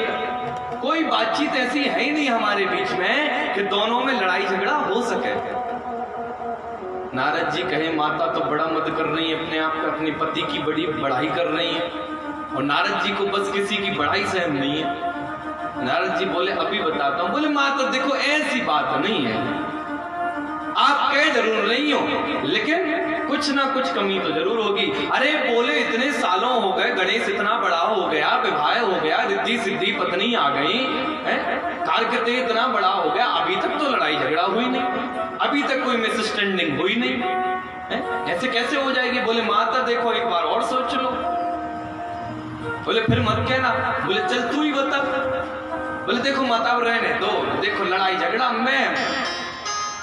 कोई बातचीत ऐसी है ही नहीं हमारे बीच में कि दोनों में लड़ाई झगड़ा हो सके। नारद जी कहे माता तो बड़ा मत कर रही है अपने आप का, अपने पति की बड़ी बढ़ाई कर रही है। और नारद जी को बस किसी की बढ़ाई सहन नहीं है। नारद जी बोले अभी बताता हूं। बोले माता देखो ऐसी बात नहीं है, आप कह जरूर नहीं हो, लेकिन कुछ ना कुछ कमी तो जरूर होगी। अरे बोले इतने सालों हो गए, गणेश इतना बड़ा हो गया, विवाह हो गया, रिद्धि सिद्धि पत्नी आ गई, कार्तिकेय इतना बड़ा हो गया, अभी तक तो लड़ाई झगड़ा हुई नहीं, अभी तक कोई मिसअंडरस्टैंडिंग हुई नहीं, ऐसे कैसे हो जाएगी? बोले माता देखो एक बार और सोच लो। बोले फिर मत कहना। बोले चल तू ही बता। बोले देखो माता अब रहने दो, देखो लड़ाई झगड़ा में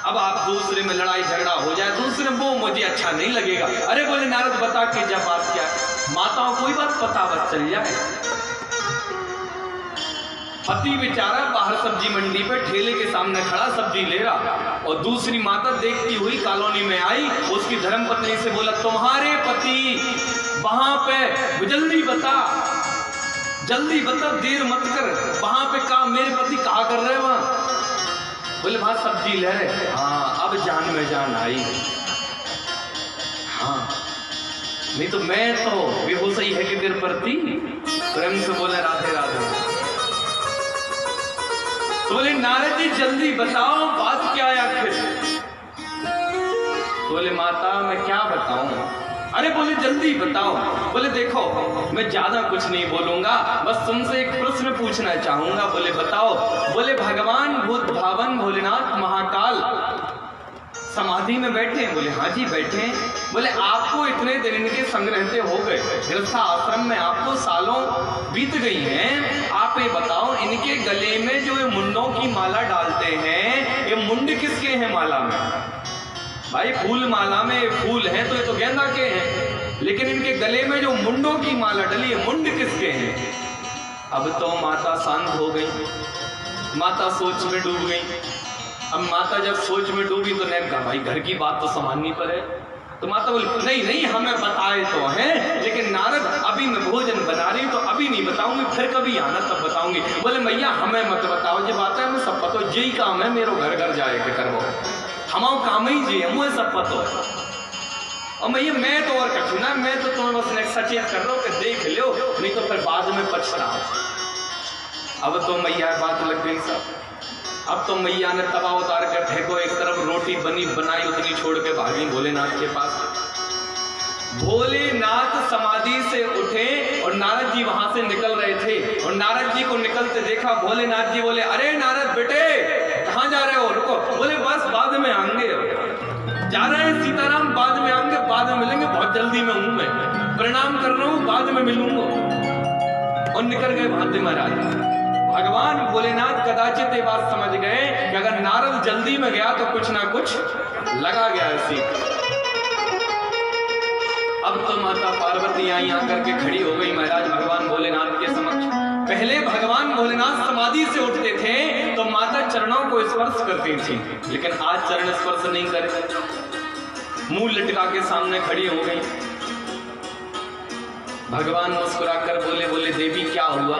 अब आप दूसरे में लड़ाई झगड़ा हो जाए, दूसरे वो मुझे अच्छा नहीं लगेगा। अरे बोले नारद बता के जब बात क्या है? माताओं कोई बात पता बस चल जाए। पति बेचारा बाहर सब्जी मंडी पे ठेले के सामने खड़ा सब्जी ले रहा, और दूसरी माता देखती हुई कॉलोनी में आई, उसकी धर्मपत्नी से बोला तुम्हारे पति वहां पे, जल्दी बता जल्दी बता, देर मत कर, वहां पे काम मेरे पति कहा कर रहे हैं वहां? बोले वहां सब्जी ले रहे। हाँ अब जान में जान आई। हाँ नहीं तो मैं तो बेहोश ही है कि तेरे प्रति। प्रेम से बोले राधे राधे। तो बोले नारद जी जल्दी बताओ बात क्या है आखिर? बोले माता मैं क्या बताऊं? अरे बोले जल्दी बताओ। बोले देखो मैं ज्यादा कुछ नहीं बोलूंगा, बस तुमसे एक प्रश्न पूछना चाहूंगा। बोले बताओ। बोले भगवान बुद्ध भावन भोलेनाथ महाकाल समाधि में बैठे हैं? बोले हाँ जी बैठे हैं। बोले आपको इतने दिन इनके संग रहते हो गए, गृहस्थ आश्रम में आपको सालों बीत गई हैं, आप आप ये बताओ, इनके गले में जो ये मुंडों की माला डालते हैं, ये मुंड किसके हैं माला में? भाई फूल माला में फूल हैं तो ये तो गेंदा के हैं, लेकिन इनके गले में जो मुंडों की माला डली है, मुंड किसके हैं? अब तो माता शांत हो गई, माता सोच में डूब गई। अब माता जब सोच में डूबी तो ने कहा भाई घर की बात तो संभालनी पड़े। तो माता बोली नहीं नहीं हमें बताए तो हैं, लेकिन नारद अभी मैं भोजन बना रही हूँ तो अभी नहीं बताऊंगी, फिर कभी आना तब बताऊंगी। बोले मैया हमें मत बताओ, जो बात है हमें सब पता, यही काम है मेरो घर घर जाए के करवो, हमारा काम ही जी है, मुझे सब पता है। और मैं तो और कछु ना, मैं तो तुम्हें बस सचेत कर रहा हूँ कि देख लो, नहीं तो फिर बाद में पछताओ। अब तो मैया बात लग गई सब। अब तो मैया ने तवा उतार कर फेंको, एक तरफ रोटी बनी बनाई उतनी छोड़ के भागी भोलेनाथ के पास। भोलेनाथ समाधि से उठे और नारद जी वहां से निकल रहे थे, और नारद जी को निकलते देखा। भोलेनाथ जी बोले अरे नारद बेटे कहाँ जा रहे हो? रुको। बोले बस बाद में आएंगे, जा रहे हैं सीताराम, बाद में आएंगे, बाद में मिलेंगे, बहुत जल्दी में हूं, मैं प्रणाम कर रहा हूं, बाद में मिलूंगा। और निकल गए भांति महाराज। भगवान भोलेनाथ कदाचित ये बात समझ गए कि अगर नारद जल्दी में गया तो कुछ ना कुछ लगा गया ऐसी। अब तो माता पार्वती आई आकर के खड़ी हो गई महाराज भगवान भोलेनाथ के समक्ष। पहले भगवान भोलेनाथ समाधि से उठते थे तो माता चरणों को स्पर्श करती थी, लेकिन आज चरण स्पर्श नहीं करे, मुंह लटका के सामने खड़ी हो गई। भगवान मुस्कुराकर बोले, बोले देवी क्या हुआ?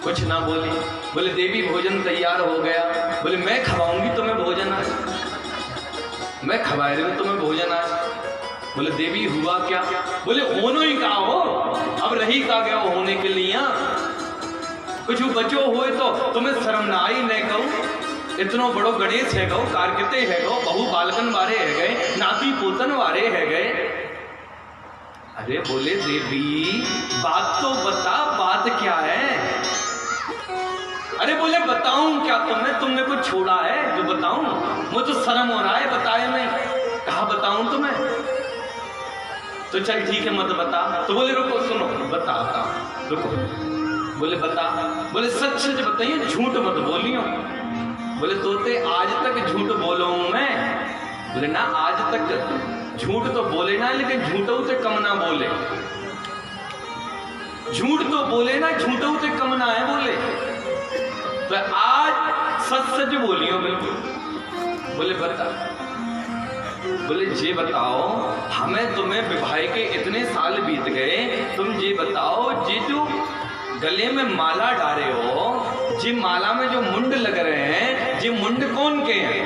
कुछ ना बोली। बोले देवी भोजन तैयार हो गया। बोले मैं खवाऊंगी तुम्हें भोजन आज, मैं खवा रही हूं तुम्हें भोजन आज। बोले देवी हुआ क्या? बोले होनो ही का हो, अब रही का गया होने के लिए, कुछ बचो हुए तो तुम्हें शर्म ना आई नहीं कहूं, इतनो बड़ो गणेश है गो, कार्तिके है गो, बहु बालकन वारे है गए, नाती पोतन वारे है गए। अरे बोले देवी बात तो बता, बात क्या है? अरे बोले बताऊं क्या तुम्हें, तुमने कुछ छोड़ा है जो बताऊं? मुझे तो शर्म हो रहा है, बताए नहीं, कहा बताऊं तुम्हें? तो चल ठीक है मत बता। तो बोले रुको सुनो, बताता रुको। बोले बता। बोले सच सच बताइए, झूठ मत बोलियो। बोले तोते आज तक झूठ बोलो हूं मैं? बोले ना आज तक झूठ तो बोले ना, लेकिन झूठों से कम ना बोले। झूठ तो बोले ना, झूठों से कम ना है बोले। तो आज सच सच बोलियो बिल्कुल। बोले बता। बोले ये बताओ, हमें तुम्हें विवाह के इतने साल बीत गए, तुम ये बताओ ये जो गले में माला डाले हो, ये माला में जो मुंड लग रहे हैं, ये मुंड कौन के हैं?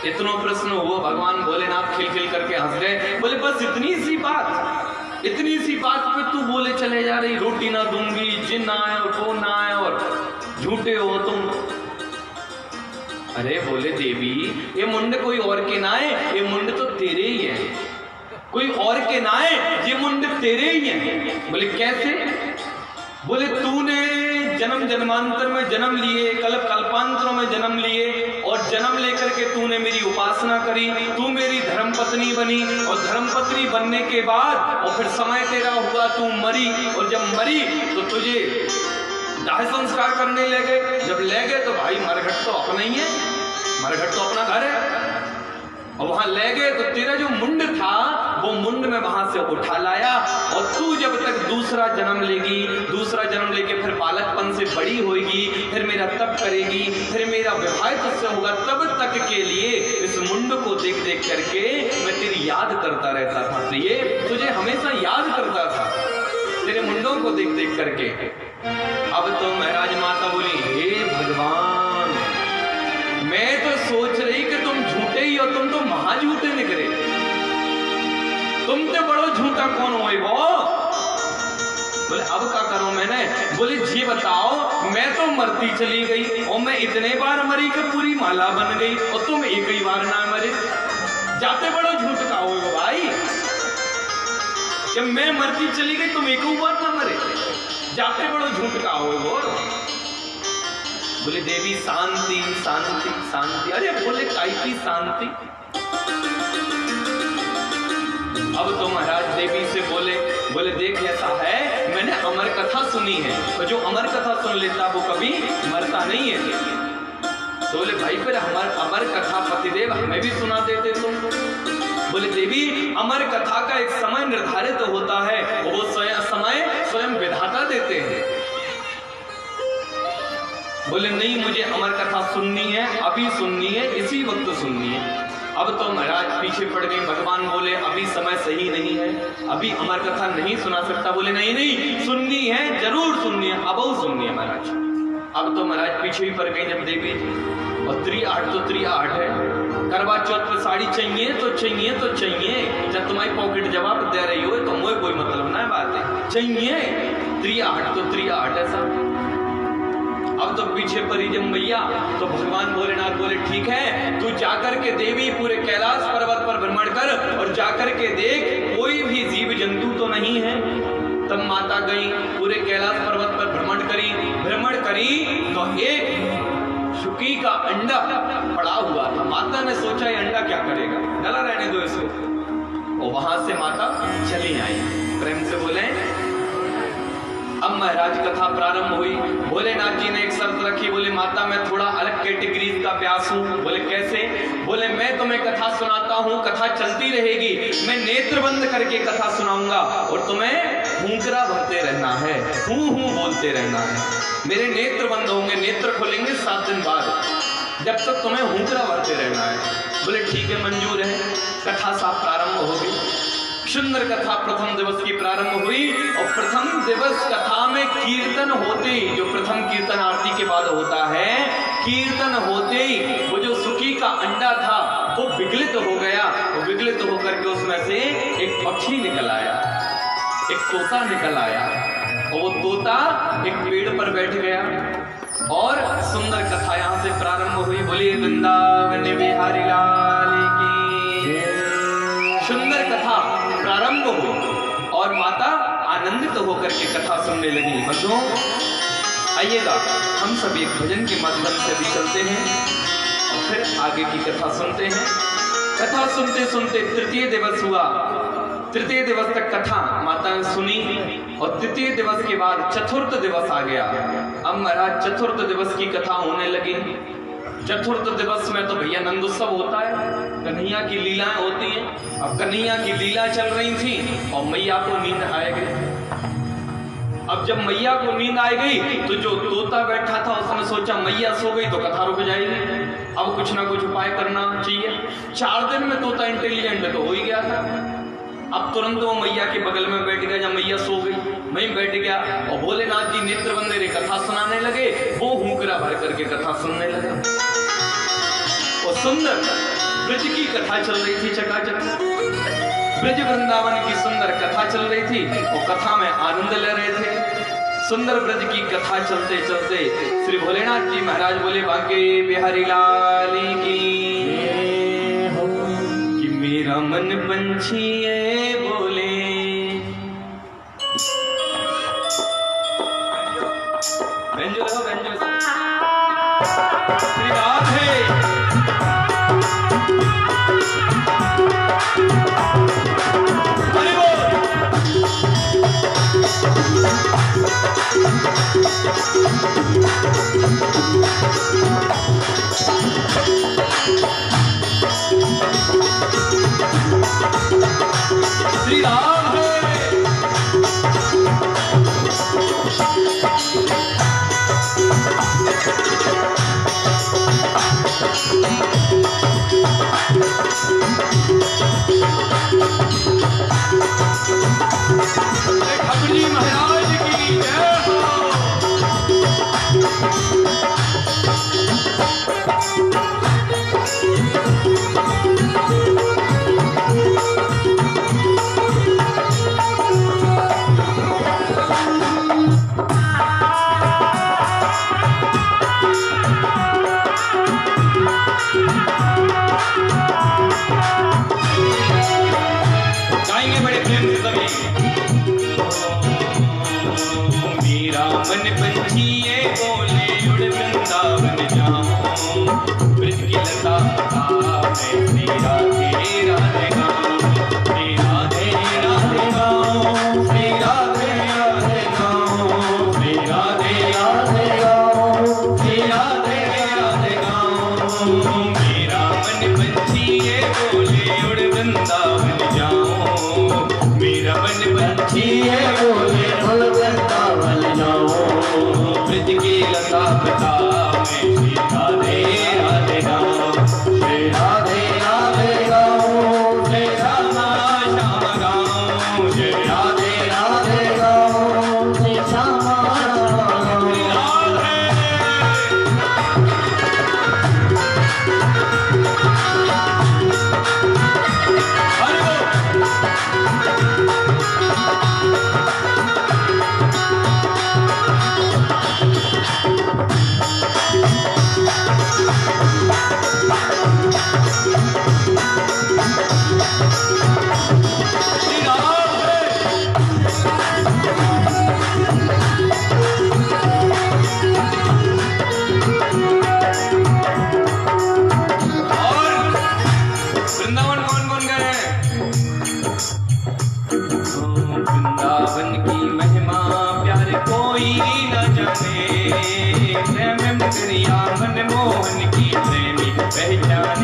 इतना प्रश्न हुआ। भगवान भोलेनाथ खिलखिल करके हंस गए। बोले बस इतनी सी बात, इतनी सी बात पे तू बोले चले जा रही, रोटी ना दूंगी, जिन आए और वो ना आए और झूठे हो तुम। अरे बोले देवी ये मुंड कोई और के ना है, ये मुंड तो तेरे ही है, कोई और के ना है, ये मुंड तेरे ही है। बोले कैसे? बोले तूने जन्म जन्मांतर में जन्म लिए, कल्प कल्पांतरों में जन्म लिए, और जन्म लेकर के तूने मेरी उपासना करी, तू मेरी धर्मपत्नी बनी, और धर्मपत्नी बनने के बाद और फिर समय तेरा हुआ, तू मरी, और जब मरी तो तुझे दाह संस्कार करने लगे। जब ले गए तो भाई मरघट तो अपना ही है, मरघट तो अपना घर है, और वहां ले गए तो तेरा जो मुंड था वो मुंड में वहां से उठा लाया। और तू जब तक दूसरा जन्म लेगी, दूसरा जन्म लेके फिर बालकपन से बड़ी होगी, फिर मेरा तप करेगी, फिर मेरा विवाह तुझसे होगा, तब तक के लिए इस मुंड को देख देख करके मैं तेरी याद करता रहता था, प्रिय तुझे हमेशा याद करता था तेरे मुंडों को देख देख करके। अब तो महाराज माता बोली हे भगवान, मैं तो सोच रही कि तुम झूठे ही हो, तुम तो महाझूठे निकले, तुम तो बड़ो झूठा कौन हुए वो? बोले अब क्या करूं मैंने? बोले जी बताओ, मैं तो मरती चली गई और मैं इतने बार मरी कि पूरी माला बन गई, और तुम एक ही बार ना मरे, जाते बड़ो झूठ का हुए वो भाई। जब मैं मरती चली गई तुम एक ही बार ना मरे, जाते बड़ो झूठ का हुए वो। बोले देवी शांति शांति शांति। अरे बोले काई की शांति? अब तो महाराज देवी से बोले बोले देख ऐसा है, मैंने अमर कथा सुनी है और जो अमर कथा सुन लेता वो कभी मरता नहीं है। तो बोले भाई फिर अमर कथा पतिदेव हमें भी सुना देते तुम। बोले देवी अमर कथा का एक समय निर्धारित होता है, वो समय स्वयं विधाता देते हैं। बोले नहीं मुझे अमर कथा सुननी है, अभी सुननी है, इसी वक्त सुननी है। अब तो महाराज पीछे पड़ गए। भगवान बोले अभी समय सही नहीं है, अभी अमर कथा नहीं सुना सकता। बोले नहीं नहीं सुननी है, जरूर सुननी है, अब सुननी है महाराज। अब तो महाराज पीछे ही पड़ गई जब देवी जी। और 3-8 तो 3-8 है। करवा चौथ पे साड़ी चाहिए तो चाहिए तो चाहिए। जब तुम्हारी पॉकेट जवाब दे रही हो तो मुझे कोई मतलब ना है, बात है चाहिए। 3-8 तो 3-8 है सब। अब तो पीछे परी जब मैया, तो भगवान भोलेनाथ बोले ठीक है, तू जाकर के देवी पूरे कैलाश पर्वत पर भ्रमण कर और जाकर के देख कोई भी जीव जंतु तो नहीं है। तब माता गई, पूरे कैलाश पर्वत पर भ्रमण करी तो एक शुकी का अंडा पड़ा हुआ था। माता ने सोचा ये अंडा क्या करेगा, डला रहने दो इसको। और वहां से माता चली आई। प्रेम से बोले अब महाराज कथा प्रारंभ हुई। भोलेनाथ जी ने एक शर्त रखी। बोले माता मैं थोड़ा अलग कैटेगरीज का प्यास हूँ। बोले कैसे? बोले मैं तुम्हें कथा सुनाता हूँ, कथा चलती रहेगी, मैं नेत्र बंद करके कथा सुनाऊंगा और तुम्हें हुंकरा भरते रहना है, हूँ बोलते रहना है। मेरे नेत्र बंद होंगे, नेत्र खोलेंगे 7 दिन बाद, जब तक तुम्हें हुंकरा भरते रहना है। बोले ठीक है मंजूर है। कथा सा प्रारंभ हो गई। सुंदर कथा प्रथम दिवस की प्रारंभ हुई और प्रथम दिवस कथा में कीर्तन होते ही, जो प्रथम कीर्तन आरती के बाद होता है, कीर्तन होते ही वो जो सुकी का अंडा था वो विगलित हो गया। वो विगलित होकर के उसमें से एक पक्षी निकल आया, एक तोता निकल आया और वो तोता एक पेड़ पर बैठ गया और सुंदर कथा यहाँ से प्रारंभ हुई। बोलिए वृंदावन बिहारी लाल की। सुंदर कथा प्रारंभ हुई और माता आनंदित होकर के कथा सुनने लगी। बंधुओं आइएगा हम सब एक भजन के माध्यम से भी चलते हैं और फिर आगे की कथा सुनते हैं। कथा सुनते सुनते तृतीय दिवस हुआ। तृतीय दिवस तक कथा माता ने सुनी और तृतीय दिवस के बाद चतुर्थ दिवस आ गया। अब महाराज चतुर्थ दिवस की कथा होने लगी। चतुर्थ दिवस में तो भैया नंद उत्सव होता है, कन्हैया की लीलाएं होती हैं। अब कन्हैया की लीला चल रही थी और मैया को नींद आ गई। अब जब मैया को नींद आ गई तो जो तोता बैठा था उसने सोचा मैया सो गई तो कथा रुक जाएगी, अब कुछ ना कुछ उपाय करना चाहिए। 4 दिन में तोता इंटेलिजेंट तो हो ही गया था। अब तुरंत वो मैया के बगल में बैठ गया। जब मैया सो गई मैं बैठ गया और भोलेनाथ जी नेत्र बंदे कथा सुनाने लगे। वो हुंकरा भर करके कथा सुनने लगा और सुंदर ब्रज की कथा चल रही थी। चकाचक ब्रज वृंदावन की सुंदर कथा चल रही थी और कथा में आनंद ले रहे थे। सुंदर ब्रज की कथा चलते चलते श्री भोलेनाथ जी महाराज बोले बांके बिहारी लाल की। कि मेरा मन पंछी बोले व्यंजो श्री राधे। श्री राम है। ठाकुर जी महाराज की जय हो। गाएंगे बड़े प्रेम से सभी। मेरा मन पंछी बोले उड़ वृंदावन जाऊं, ब्रज की लता मैं श्री राधे राधे गाऊं, श्री राधे राधे गाऊं, श्री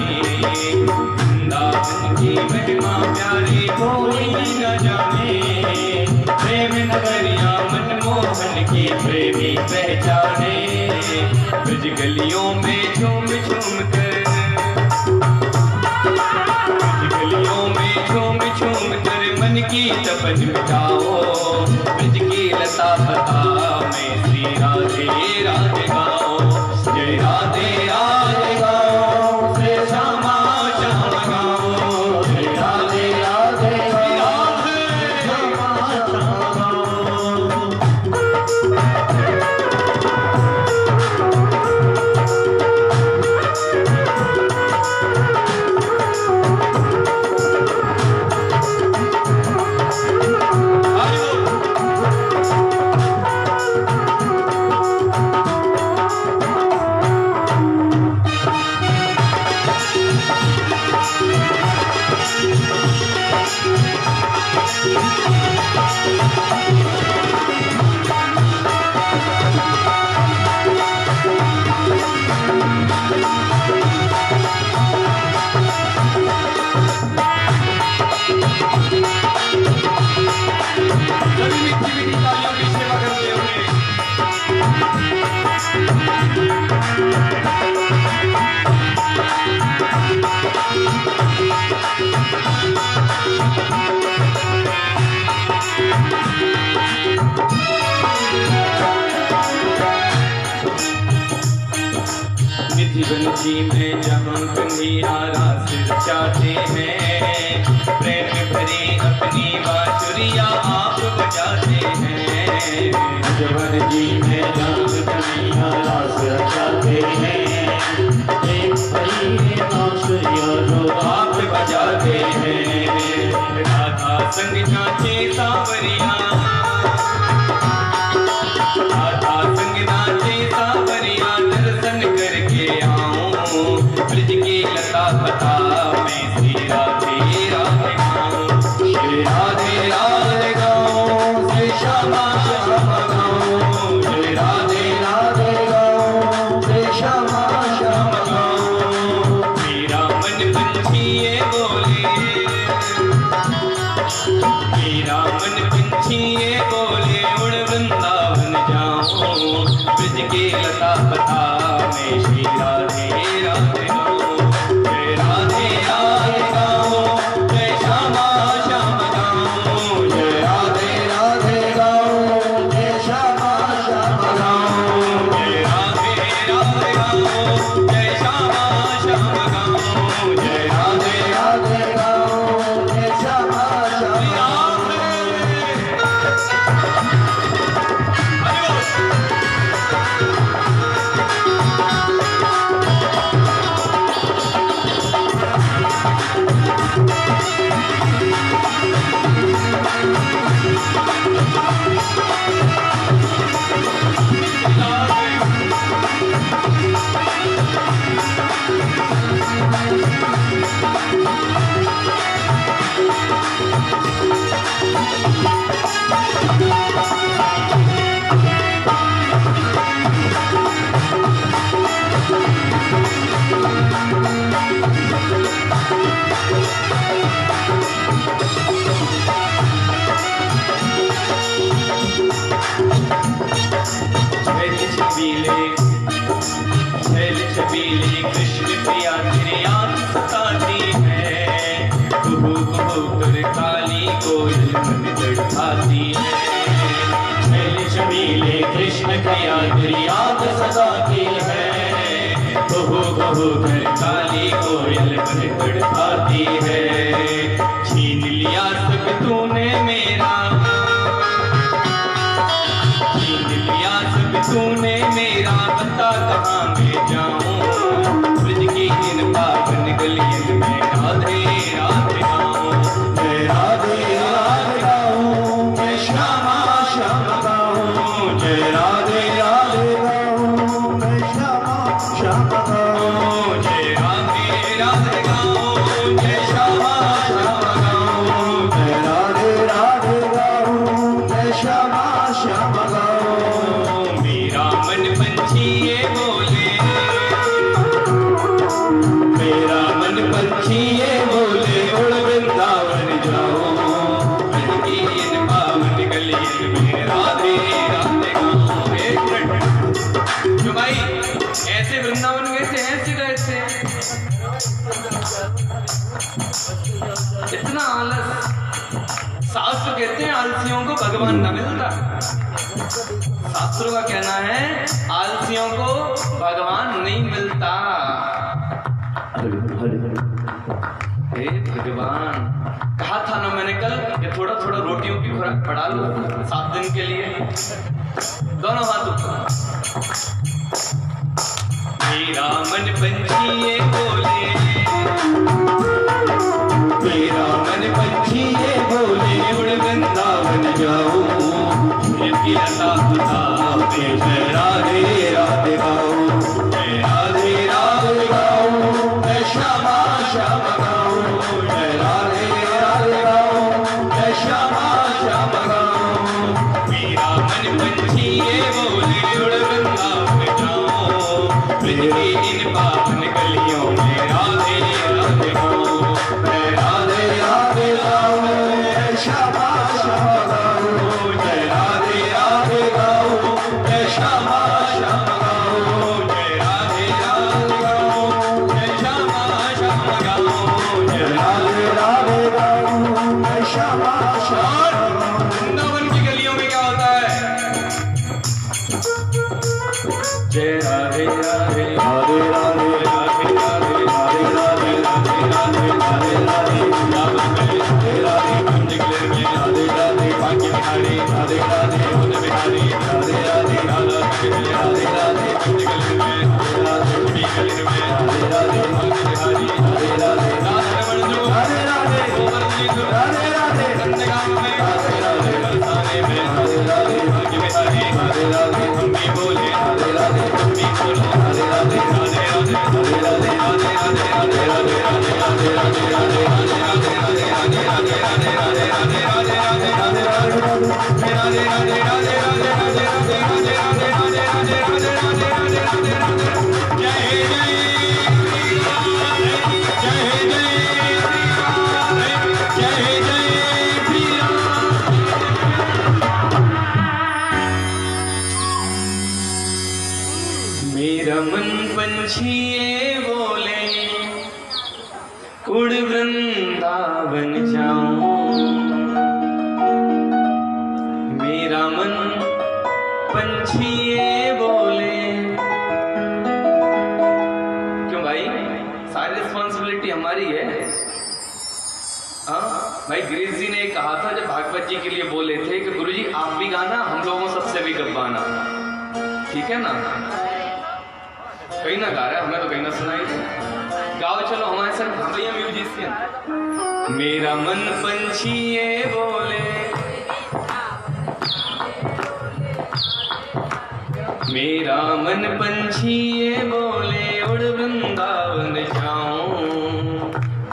जाने, वृंदावन की महिमा प्यारी कोई न जाने। प्रेम नगरिया मनमोहन की प्रेमी पहचाने, ब्रज गलियों में झूम झूम कर, ब्रज गलियों में झूम झूम कर मन की तपन मिटाओ। ब्रज की लता पता में श्री राधे राधे गाओ, जय राधे राधे गाओ, श्री श्यामा श्याम गाओ, जय राधे राधे राधे श्यामा श्याम गाओ। जी में जहाँ कन्हैया रास रचाते हैं, प्रेम भरी अपनी बांसुरियाँ आप बजाते हैं। जवन जी में जहाँ कन्हैया रास रचाते हैं, प्रेम भरी बांसुरियाँ जो आप बजाते हैं। राधा संग नाचे सांवरिया, राधा संग नाचे सांवरिया, दर्शन करके आओ। ब्रज की लता पता में श्री राधे राधे गाओ, श्री राधे राधे गाओ, श्री श्यामा श्याम गाओ, श्री राधे राधे गाओ, श्री श्यामा श्याम गाओ। मेरा मन पंछी ये बोले, मेरा मन पंछी ये बोले, उड़ वृंदावन जाओ। ब्रज की लता पता में श्री राधे राधे गाओ, जय राधे राधे गाओ, जय श्यामा श्याम गाओ, जय राधे राधे गाओ, जय श्यामा श्याम गाओ, जय राधे राधे गाओ, जय श्यामा श्याम गाओ, जय राधे राधे गाओ, जय श्यामा श्याम गाओ। छबीले कृष्ण प्रिया तेरे याद सताती है, कुहू कुहू कर काली कोयल मन तड़पाती है। छैल छबीले कृष्ण प्रिया तेरी याद सताती है, कुहू कुहू कर काली कोयल मन तड़पाती है। छीन लिया सब तूने मेरा, छीन लिया सब तूने मेरा, बता कहाँ मैं जाऊं। ब्रज की इन पावन गलियन में राधे राधे गाऊं, जय राधे राधे गाऊं, जय श्यामा श्याम गाऊं, जय राधे राधे गाऊं, जय श्यामा श्याम गाऊं, जय राधे राधे गाऊं, जय श्यामा श्याम गाऊं, जय राधे राधे गाऊं, जय श्यामा श्याम गाऊं। मेरा मन पंछी ये बोले, मेरा पंछी ये बोले उड़ वृंदावन जाओ, ब्रज की इन पावन गलियों में राधे राधे गाओ। एक मिनट जो भाई ऐसे वृंदावन गए थे, ऐसे गए थे, इतना आलस। शास्त्र कहते हैं आलसियों को भगवान न मिलता। शास्त्रों का कहना है आलसियों को भगवान नहीं मिलता। हे भगवान, कहा था ना मैंने कल कि थोड़ा थोड़ा रोटियों की खुराक बढ़ा लो 7 दिन के लिए। दोनों हाथ ऊपर। मेरा मन पंछी ये बोले, मेरा मन पंछी ये बोले उड़ वृंदावन जाओ, की लता जय राधे राधे गाओ, जय राधे राधे गाओ, जय श्यामा श्याम गाओ, जय राधे राधे गाओ, जय श्यामा श्याम गाओ। मेरा मन पंछी ये बोले उड़ वृंदावन जाओ, ब्रज की इन पावन गलियों में राधे राधे गाओ, जय राधे राधे गाओ, जय श्यामा श्याम गाओ, जय राधे राधे गाओ, जय श्यामा श्याम गाओ, जय राधे राधे गाओ, जय श्यामा श्याम गाओ, जय राधे राधे गाओ, जय श्यामा श्याम। वृंदावन की गलियों में क्या होता है? जय राधे राधे राधे राधे राधे राधे राधे राधे राधे राधे राधे राधे वृंदावन में राधे राधे कुंज गले में राधे राधे भाग्य बिहारी राधे राधे उन बिहारी राधे राधे राधा कृष्ण राधे राधे कुंज गले में राधे राधे कुड़ी गले में राधे राधे भाग्य बिहारी राधे राधे राधा रमण जो राधे राधे गोवर जी जो राधे राधे नंदगांव में राधे राधे बरसाने में राधे राधे भाग्य बिहारी राधे राधे हम भी बोले राधे राधे तुम भी बोलो राधे राधे राधे राधे राधे राधे राधे राधे राधे राधे राधे राधे राधे राधे मेरा मन पंछी ये बोले उड़ वृंदावन जाऊं, मेरा मन पंछी ये बोले। क्यों भाई, सारी रिस्पॉन्सिबिलिटी हमारी है। हाँ भाई, गिरीश जी ने कहा था जब भागवत जी के लिए बोले थे कि गुरुजी आप भी गाना, हम लोगों सबसे भी गब्बाना, ठीक है ना? कहीं ना गा रहा है, हमें तो कहीं ना सुनाई। गाओ चलो हमारे साथ, भैया म्यूजिशियन। मेरा मन पंछी ये बोले, मेरा मन पंछी ये बोले उड़ वृंदावन जाऊं,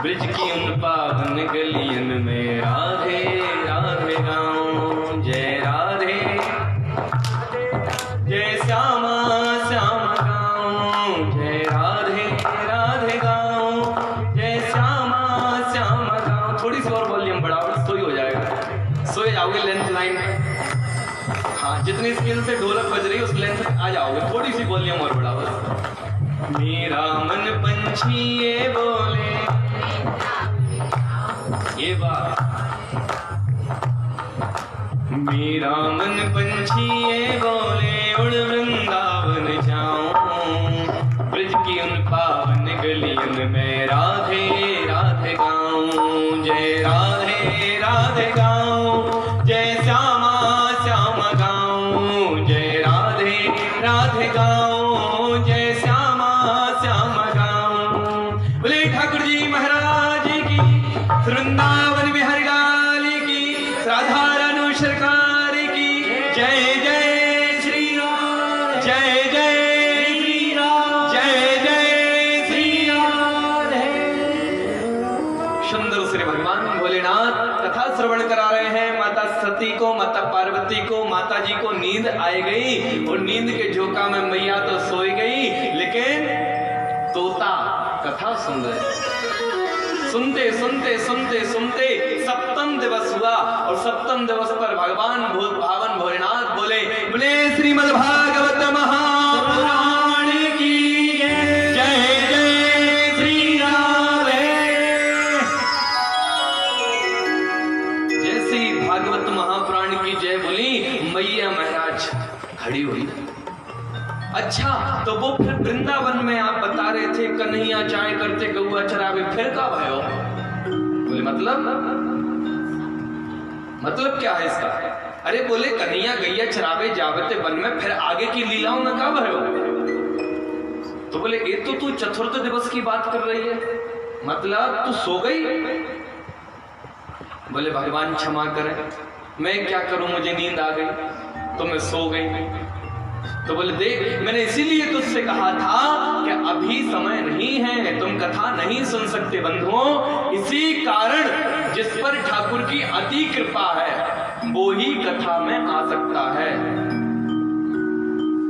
ब्रज की उन पावन गलियन में राधे राधे गाऊं। जय राधे जय श्यामा श्याम गाऊं, जय राधे राधे गाऊं, जय श्यामा श्याम गाऊं। थोड़ी सी और वॉल्यूम बढ़ाओ, सो ही हो जाएगा, सो जाओगे लेंथ लाइन में। हाँ, जितनी स्किल से ढोलक बज रही है उस लेंथ में आ जाओगे, थोड़ी सी वॉल्यूम और बढ़ाओ। मेरा मन पंछी ये बोले, ये बात, मेरा मन पंछी ये बोले उड़ वृंदावन जाऊं, ब्रज की उन पावन गलियन में राधे राधे गाऊं। जय राधे राधे गाऊं, जय श्यामा श्याम गाऊं, जय राधे राधे गाऊं, जय श्यामा श्याम गाऊं। बोले ठाकुर जी महाराज की, वृंदावन बिहारी लाल की, राधा रानू सरकार की जय। जय श्री राम, जय जय श्री राम, जय जय श्री राधे। सुंदर श्री भगवान भोलेनाथ कथा श्रवण करा रहे हैं। माता सती को, माता पार्वती को, माता जी को नींद आई गई और नींद के झोंका में मैया तो सोई गई, लेकिन तोता कथा सुन रहे। सुनते सुनते सुनते सुनते सप्तम दिवस हुआ और सप्तम दिवस पर भगवान भावन भोलेनाथ बोले, बोले श्रीमद् भागवत महापुराण की जय जय श्री राम। जैसे ही भागवत महापुराण की जय बोली, मैया महाराज खड़ी हुई। अच्छा, तो वो फिर वृंदावन में आप बता रहे थे कन्हैया चाय करते गौआ चरावे, फिर का भयो? बोले मतलब क्या है इसका? अरे बोले कन्हैया गैया चरावे जावते वन में, फिर आगे की लीलाओं में का भयो? तो बोले ये तो तू चतुर्थ दिवस की बात कर रही है, मतलब तू सो गई? बोले भगवान क्षमा करें, मैं क्या करूं, मुझे नींद आ गई तो मैं सो गई। तो बोले देख, मैंने इसीलिए तुझसे कहा था कि अभी समय नहीं है, तुम कथा नहीं सुन सकते बंधुओं। इसी कारण जिस पर ठाकुर की अति कृपा है वो ही कथा में आ सकता है,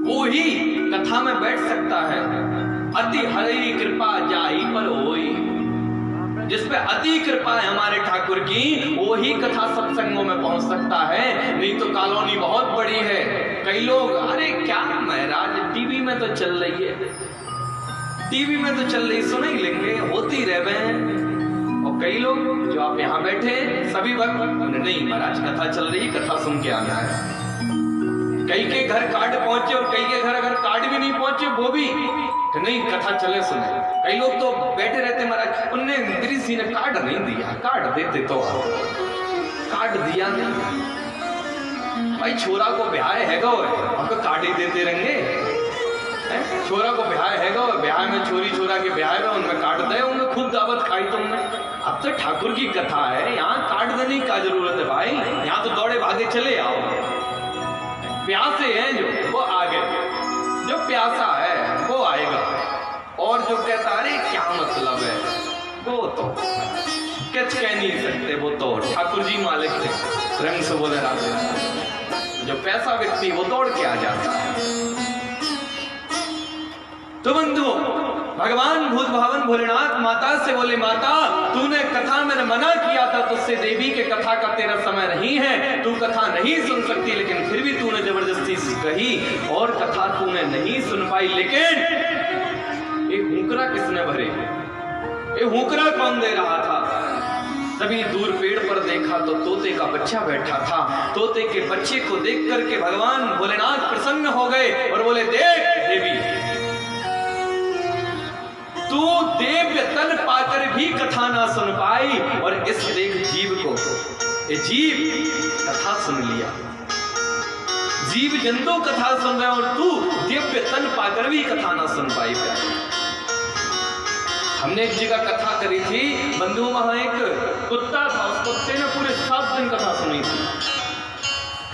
वो ही कथा में बैठ सकता है। अति हरि कृपा जाई पर होई, जिस पे अति कृपा है हमारे ठाकुर की, वो ही कथा सत्संगों में पहुंच सकता है। नहीं तो कॉलोनी बहुत बड़ी है। कई लोग अरे क्या महाराज टीवी में तो चल रही है, टीवी में तो चल रही, सुन ही लेंगे, होती रहे। और कई लोग जो आप यहाँ बैठे सभी वक्त नहीं महाराज कथा चल रही, कथा सुन के आना है। कई के घर कार्ड पहुंचे और कई के घर अगर कार्ड भी नहीं पहुंचे वो भी नहीं कथा चले सुने। कई लोग तो बैठे रहते महाराज, उनने किसी ने कार्ड नहीं दिया, कार्ड देते तो कार्ड दिया नहीं। भाई छोरा को ब्याह है गो, आपको कार्ड ही देते रहेंगे। छोरा को ब्याह है गो, ब्याह में छोरी छोरा के ब्याह में उनमें कार्ड दे होंगे, खूब दावत खाई तुमने। अब तो ठाकुर की कथा है, यहाँ कार्ड देने की क्या जरूरत है भाई, यहाँ तो दौड़े भागे चले आओ। प्यासे हैं जो वो आगे, जो प्यासा है वो आएगा, और जो कहता अरे क्या मतलब है वो तो कुछ कह नहीं सकते, वो तो ठाकुर जी मालिक थे। रंग से बोले राधे, जो पैसा व्यक्ति वो दौड़ के आ जाता है। तो बंधु भगवान भूत भावन भोलेनाथ माता से बोले, माता तूने कथा मैंने मना किया था तुझसे, देवी के कथा का तेरा समय नहीं है, तू कथा नहीं सुन सकती, लेकिन फिर भी तूने जबरदस्ती से कही और कथा तूने नहीं सुन पाई। लेकिन ये हुंकरा किसने भरे, ये हुंकरा कौन दे रहा था? तभी दूर पेड़ पर देखा तो तोते का बच्चा बैठा था। तोते के बच्चे को देख करके भगवान भोलेनाथ प्रसन्न हो गए और बोले, देख देवी, तू दिव्य तन पाकर भी कथा ना सुन पाई, और इस देख जीव को, ये जीव कथा सुन लिया, जीव जंतु कथा सुन रहे और तू दिव्य तन पाकर भी कथा ना सुन पाई। हमने एक जगह कथा करी थी बंधु, वहां एक कुत्ता था, उस कुत्ते ने पूरे 7 दिन कथा सुनी थी।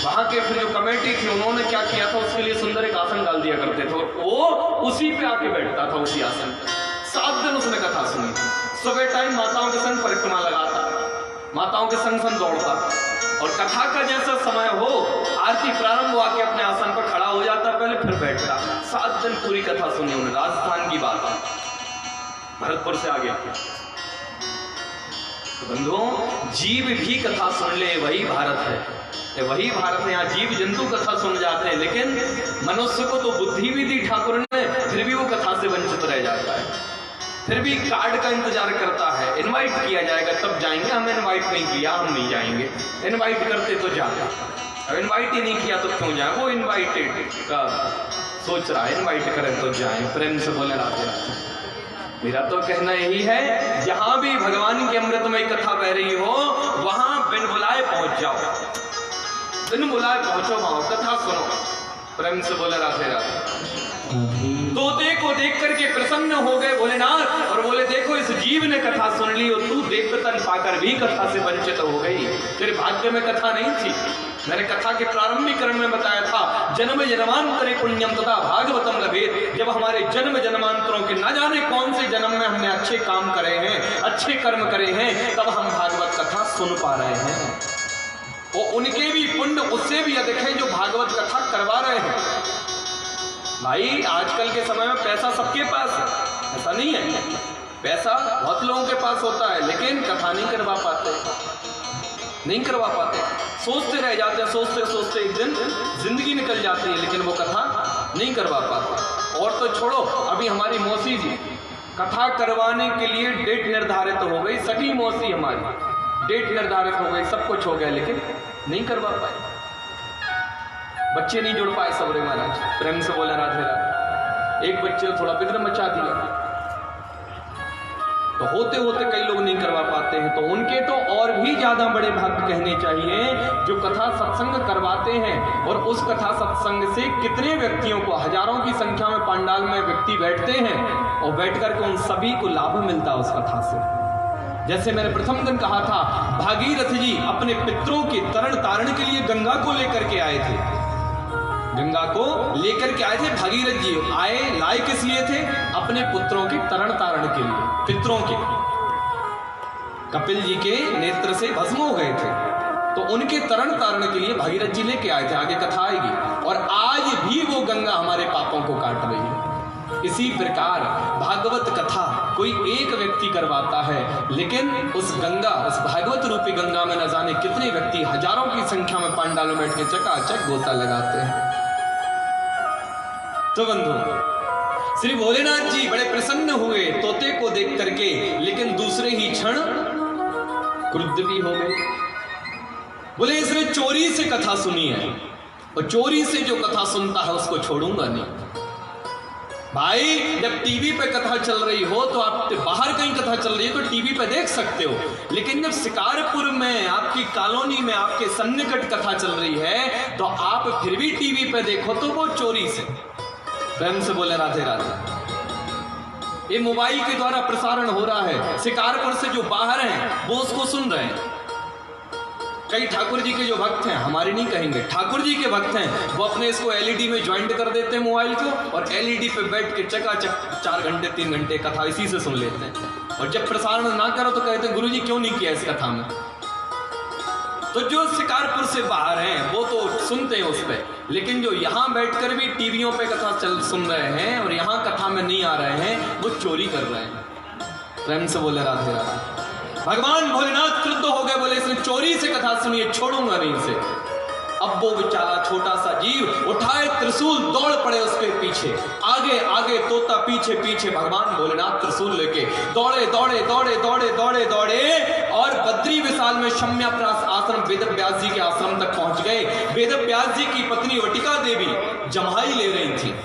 वहां के फिर जो कमेटी थी उन्होंने क्या किया था, उसके लिए सुंदर एक आसन डाल दिया करते थे, वो उसी पे आके बैठता था, उसी आसन पे 7 दिन उसने कथा सुनी थी। सुबह टाइम माताओं के संग परिक्रमा लगाता, माताओं के संग संग दौड़ता, और कथा का जैसा समय हो आरती प्रारंभ हुआ के अपने आसन पर खड़ा हो जाता, पहले फिर बैठता। 7 दिन पूरी कथा सुनी उन्होंने। राजस्थान की बात है, भरतपुर से आगे। तो बंधुओं जीव भी कथा सुन ले, वही भारत है, ये वही भारत है। यहाँ जीव जंतु कथा सुन जाते हैं, लेकिन मनुष्य को तो बुद्धि भी दी ठाकुर ने, फिर भी वो कथा से वंचित रह जाता है, फिर भी कार्ड का इंतजार करता है। इनवाइट किया जाएगा तब जाएंगे, हमें इनवाइट नहीं किया हम नहीं जाएंगे, इनवाइट करते तो जाता, अब इनवाइट ही नहीं किया तो क्यों जाए, वो इनवाइटेड का सोच रहा है, इनवाइट करें तो जाए। प्रेम से बोले राधे राधे। मेरा तो कहना यही है, जहां भी भगवान की अमृतमय कथा बह रही हो वहां बिन बुलाए पहुंच जाओ, बिन बुलाए पहुंचो, वहां कथा सुनो। प्रेम से बोले राधे राधे। तोते को देख करके प्रसन्न हो गए भोलेनाथ और बोले, देखो इस जीव ने कथा सुन ली और तू देवतन पाकर भी कथा से वंचित हो गई, तेरे भाग्य में कथा नहीं थी। मैंने कथा के प्रारंभिकरण में बताया था, जन्म जन्मांतरे पुण्यम तथा भागवतम लभेत। जब हमारे जन्म जन्मांतरों के न जाने कौन से जन्म में हमने अच्छे काम करे हैं, अच्छे कर्म करे हैं, तब हम भागवत कथा सुन पा रहे हैं। वो उनके भी पुण्य उससे भी अधिक है जो भागवत कथा करवा रहे हैं। भाई आजकल के समय में पैसा सबके पास है, ऐसा नहीं है, पैसा बहुत लोगों के पास होता है लेकिन कथा नहीं करवा पाते, नहीं करवा पाते, सोचते रह जाते हैं, सोचते सोचते एक दिन जिंदगी निकल जाती है लेकिन वो कथा नहीं करवा पाते। और तो छोड़ो, अभी हमारी मौसी जी कथा करवाने के लिए डेट निर्धारित हो गई, सगी मौसी हमारी डेट निर्धारित हो गई, सब कुछ हो गया लेकिन नहीं करवा पाए, बच्चे नहीं जुड़ पाए। सबरे महाराज प्रेम से बोले राधे राधे। एक बच्चे ने थोड़ा बिगड़ मचा दिया, तो होते होते कई लोग नहीं करवा पाते हैं, तो उनके तो और भी ज्यादा बड़े भक्त कहने चाहिए जो कथा सत्संग करवाते हैं। और उस कथा सत्संग से कितने व्यक्तियों को, हजारों की संख्या में पांडाल में व्यक्ति बैठते हैं और बैठ करके उन सभी को लाभ मिलता है उस कथा से। जैसे मैंने प्रथम दिन कहा था, भागीरथ जी अपने पितरों के तरण तारण के लिए गंगा को लेकर के आए थे, गंगा को लेकर के आए थे भागीरथ जी। लाए किस लिए थे? अपने पुत्रों के तरण तारण के लिए, पितरों के। कपिल जी के नेत्र से भस्म हो गए थे तो उनके तरण तारण के लिए भागीरथ जी लेके आए थे, आगे कथा आएगी। और आज भी वो गंगा हमारे पापों को काट रही है। इसी प्रकार भागवत कथा कोई एक व्यक्ति करवाता है, लेकिन उस गंगा, उस भागवत रूपी गंगा में न जाने कितने व्यक्ति हजारों की संख्या में पांडाल में बैठ के चकाचक गोता लगाते हैं। तो बंधु, श्री भोलेनाथ जी बड़े प्रसन्न हुए तोते को देख करके, लेकिन दूसरे ही क्षण क्रुद्ध भी हो गए। बोले इसने चोरी से कथा सुनी है और चोरी से जो कथा सुनता है उसको छोड़ूंगा नहीं। भाई जब टीवी पे कथा चल रही हो तो आप बाहर कहीं कथा चल रही है तो टीवी पे देख सकते हो, लेकिन जब शिकारपुर में आपकी कॉलोनी में आपके सन्निकट कथा चल रही है तो आप फिर भी टीवी पे देखो तो वो चोरी से। प्रेम से बोले राधे राधे। ये मोबाइल के द्वारा प्रसारण हो रहा है, शिकारपुर से जो बाहर हैं वो उसको सुन रहे हैं। कई ठाकुर जी के जो भक्त हैं, हमारे नहीं कहेंगे, ठाकुर जी के भक्त हैं, वो अपने इसको एलईडी में ज्वाइंट कर देते हैं मोबाइल को, और एलईडी पे बैठ के चकाचक 4 घंटे 3 घंटे कथा इसी से सुन लेते हैं। और जब प्रसारण ना करो तो कहते हैं गुरुजी क्यों नहीं किया इस कथा में। तो जो शिकारपुर से बाहर हैं वो तो सुनते हैं उस पर, लेकिन जो यहाँ बैठकर भी टीवियों पे कथा सुन रहे हैं और यहाँ कथा में नहीं आ रहे हैं वो चोरी कर रहे हैं। प्रेम से बोले राधे राधे। भगवान भोलेनाथ क्रुद्ध हो गए, बोले इसने चोरी से कथा सुनी है, छोड़ूंगा नहीं इसे। अब वो बेचारा छोटा सा जीव उठाए त्रिशूल, दौड़ पड़े उसके पीछे, आगे आगे तोता पीछे पीछे। भगवान भोलेनाथ त्रिशूल लेके दौड़े दौड़े दौड़े दौड़े दौड़े दौड़े और बद्री विशाल में शम्याप्रास आश्रम वेद व्यास जी के आश्रम तक पहुंच गए। वेद व्यास जी की पत्नी वटिका देवी जम्हाई ले रही थी,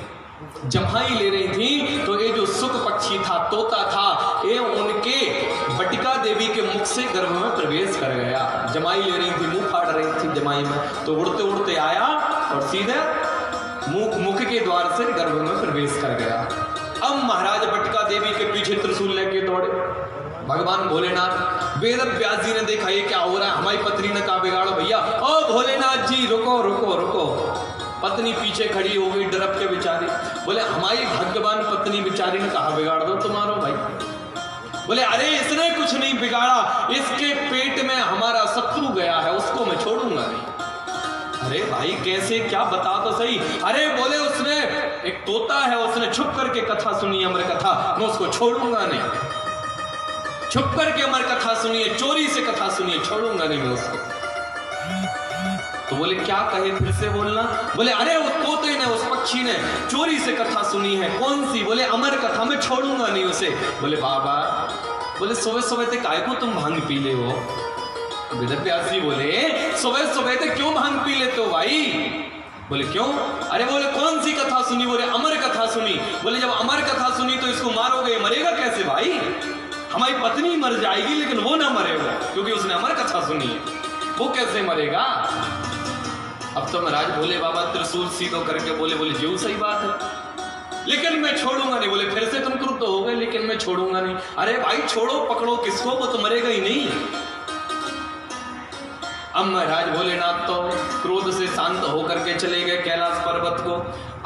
जम्हाई ले रही थी। तो ये जो सुख पक्षी था, तोता था, ये उनके वटिका देवी के मुख से गर्भ में प्रवेश कर गया। जमाई ले रही थी, मुंह फाड़ रही थी जमाई में, तो उड़ते उड़ते आया और सीधे मुख के द्वार से गर्भ में प्रवेश कर गया। अब महाराज वटिका देवी के पीछे त्रिशूल लेके दौड़े भगवान भोलेनाथ। वेद व्यास जी ने देखा ये क्या हो रहा है, हमारी पत्नी ने कहा बिगाड़ो भैया। ओ भोलेनाथ जी रुको रुको रुको। पत्नी पीछे खड़ी हो गई डरप के बेचारी। बोले हमारी भाग्यवान पत्नी बेचारी ने कहा बिगाड़ दो तुम्हारो भाई। बोले अरे इसने कुछ नहीं बिगाड़ा, इसके पेट में हमारा शत्रु गया है, उसको मैं छोड़ूंगा नहीं। अरे भाई कैसे, क्या बता तो सही। अरे बोले उसने एक तोता है, उसने छुप करके कथा सुनी अमर कथा, मैं उसको छोड़ूंगा नहीं। छुप करके अमर कथा सुनिए, चोरी से कथा सुनिए, छोड़ूंगा नहीं मैं उसको। तो बोले क्या कहे, फिर से बोलना। बोले अरे उस तोते ने, उस पक्षी ने चोरी से कथा सुनी है। कौन सी? बोले अमर कथा, मैं छोड़ूंगा नहीं उसे। बोले बाबा, बोले सुबह सुबह ते काय को तुम भांग पी ले हो? वेद व्यास जी बोले सुबह सुबह ते क्यों भांग पी लेते हो भाई? बोले क्यों? अरे बोले कौन सी कथा सुनी? बोले अमर कथा सुनी। बोले जब अमर कथा सुनी तो इसको मारोगे, मरेगा कैसे भाई? हमारी पत्नी मर जाएगी लेकिन वो ना मरेगा, क्योंकि उसने अमर कथा सुनी है, वो कैसे मरेगा? अब तो महाराज भोले बाबा त्रिशूल सीधो करके बोले जो सही बात है, लेकिन मैं छोड़ूंगा नहीं। बोले फिर से तुम क्रुद्ध हो गए, लेकिन मैं छोड़ूंगा नहीं। अरे भाई छोड़ो पकड़ो किसको, वो तो मरेगा ही नहीं। अब महाराज भोलेनाथ तो क्रोध से शांत होकर के चले गए कैलाश पर्वत को।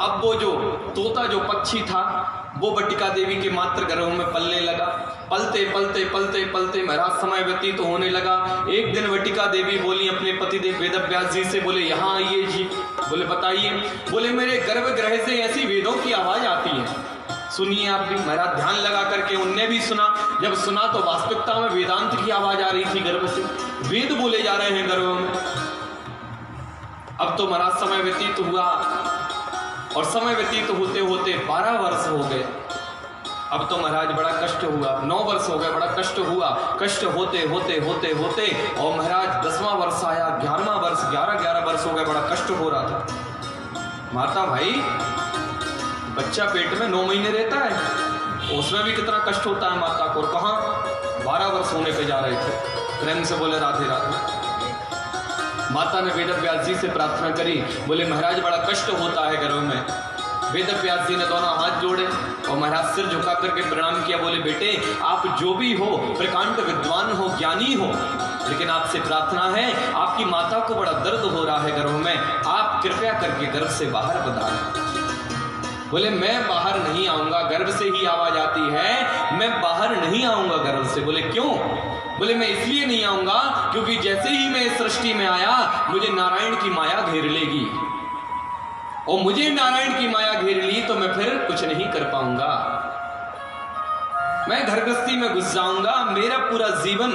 अब वो जो तोता, जो पक्षी था, वो वटिका देवी के मात्र गर्भ में पलने लगा। पलते पलते पलते पलते महाराज समय व्यतीत तो होने लगा। एक दिन वटिका देवी बोली अपने पतिदेव वेद व्यास जी से, बोले यहाँ आइए जी। बोले बताइए। बोले मेरे गर्भगृह से ऐसी वेदों की आवाज आती है, सुनिए आप भी। महाराज ध्यान लगा करके उनने भी सुना। जब सुना तो वास्तविकता में वेदांत की आवाज आ रही थी गर्भ से, वेद बोले जा रहे हैं गर्भ में। अब तो महाराज समय व्यतीत हुआ और समय व्यतीत होते होते 12 वर्ष हो गए। अब तो महाराज बड़ा कष्ट हुआ, 9 वर्ष हो गए, बड़ा कष्ट हुआ। कष्ट होते होते होते होते और महाराज 10वां वर्ष आया, 11वां वर्ष, 11 वर्ष हो गए, बड़ा कष्ट हो रहा था। माता भाई बच्चा पेट में 9 महीने रहता है, उसमें भी कितना कष्ट होता है माता को। और कहाँ 12 वर्ष होने पे जा रहे थे। प्रेम से बोले राधे राधे। माता ने वेद व्यास जी से प्रार्थना करी, बोले महाराज बड़ा कष्ट होता है गर्भ में। वेद व्यास जी ने दोनों हाथ जोड़े और महाराज सिर झुका करके प्रणाम किया। बोले बेटे आप जो भी हो, प्रकांड विद्वान हो, ज्ञानी हो, लेकिन आपसे प्रार्थना है, आपकी माता को बड़ा दर्द हो रहा है गर्भ में, आप कृपया करके गर्भ से बाहर पधारें। बोले मैं बाहर नहीं आऊंगा, गर्भ से ही आवाज आती है, मैं बाहर नहीं आऊंगा गर्भ से। बोले क्यों? बोले मैं इसलिए नहीं आऊंगा क्योंकि जैसे ही मैं इस सृष्टि में आया मुझे नारायण की माया घेर लेगी, और मुझे नारायण की माया घेर ली तो मैं फिर कुछ नहीं कर पाऊंगा, मैं घर गृहस्थी में घुस जाऊंगा, मेरा पूरा जीवन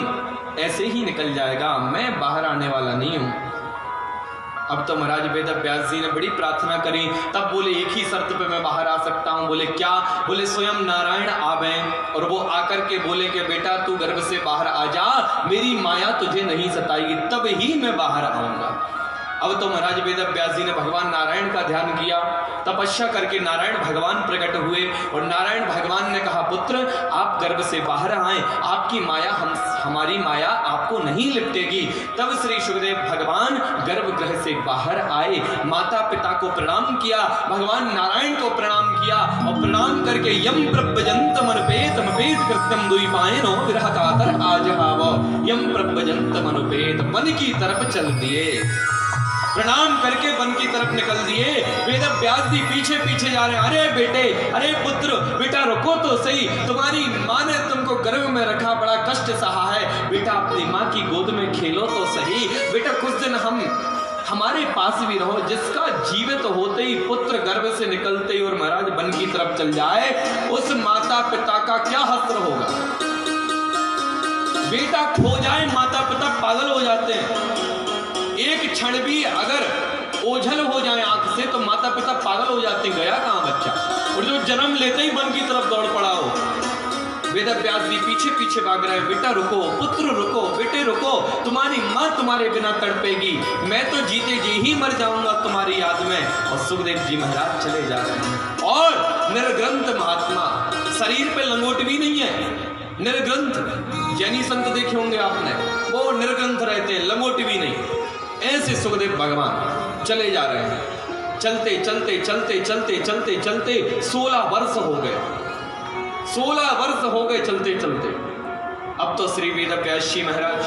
ऐसे ही निकल जाएगा, मैं बाहर आने वाला नहीं हूं। अब तो महाराज वेद व्यास जी ने बड़ी प्रार्थना करी। तब बोले एक ही शर्त पे मैं बाहर आ सकता हूं। बोले क्या? बोले स्वयं नारायण आवे और वो आकर के बोले कि बेटा तू गर्भ से बाहर आ जा, मेरी माया तुझे नहीं सताएगी, तब ही मैं बाहर आऊंगा। अब तो महाराज वेद व्यास जी ने भगवान नारायण का ध्यान किया, तपस्या करके नारायण भगवान प्रकट हुए और नारायण भगवान ने कहा पुत्र आप गर्भ से बाहर आए, आपकी माया हमारी माया आपको नहीं लिपटेगी। तब श्री सुखदेव भगवान गर्भगृह से बाहर आए, माता पिता को प्रणाम किया, भगवान नारायण को प्रणाम किया और प्रणाम करके यम प्रभजंतमनुपेत मपेत कृत्यम द्वीपायनो विरह कातर आजहाव, यम प्रभजंतमनुपेत वन की तरफ चल दिए। प्रणाम करके वन की तरफ निकल दिए। वेद व्यास जी पीछे पीछे जा रहे हैं। अरे बेटे, अरे पुत्र, बेटा रुको तो सही, तुम्हारी माँ ने तुमको गर्भ में रखा, बड़ा कष्ट सहा है, बेटा अपनी माँ की गोद में खेलो तो सही, बेटा कुछ दिन हमारे पास भी रहो। जिसका जीवित होते ही पुत्र गर्भ से निकलते ही और महाराज वन की तरफ चल जाए, उस माता पिता का क्या हस्त्र होगा। बेटा खो जाए, माता पिता पागल हो जाते हैं। एक क्षण भी अगर ओझल हो जाए आंख से तो माता पिता पागल हो जाते, गया कहां बच्चा। और जो जन्म लेते ही वन की तरफ दौड़ पड़ा हो। वेद व्यास जी पीछे पीछे भाग रहे हैं, बेटा रुको, पुत्र रुको, बेटे रुको, तुम्हारी मां तुम्हारे बिना तड़पेगी, मैं तो जीते जी ही मर जाऊंगा तुम्हारी याद में। और सुखदेव जी महाराज चले जा रहे हैं। और निर्ग्रंथ महात्मा, शरीर पे लंगोट भी नहीं है, निर्ग्रंथ। जैनी संत देखे होंगे आपने, वो निर्ग्रंथ रहते हैं, लंगोट भी नहीं। ऐसे सुखदेव भगवान चले जा रहे हैं। चलते चलते चलते चलते चलते चलते 16 वर्ष हो गए, 16 वर्ष हो गए चलते चलते। अब तो श्री वेद व्यास जी महाराज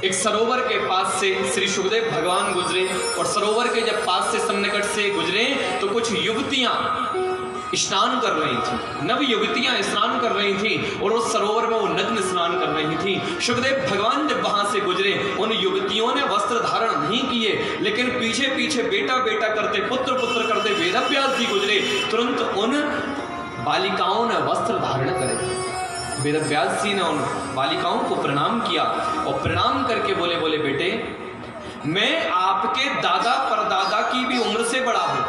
एक सरोवर के पास से श्री सुखदेव भगवान गुजरे, और सरोवर के जब पास से सन्निकट से गुजरे तो कुछ युवतियां स्नान कर रही थी, नव युवतियां स्नान कर रही थी, और उस सरोवर में वो नग्न स्नान कर रही थी। सुखदेव भगवान जब वहां से गुजरे, उन युवतियों ने वस्त्र धारण नहीं किए, लेकिन पीछे पीछे बेटा बेटा करते, पुत्र पुत्र करते वेद व्यास जी गुजरे, तुरंत उन बालिकाओं ने वस्त्र धारण करे। वेद व्यास जी ने उन बालिकाओं को प्रणाम किया और प्रणाम करके बोले, बोले बेटे मैं आपके दादा परदादा की भी उम्र से बड़ा हूं,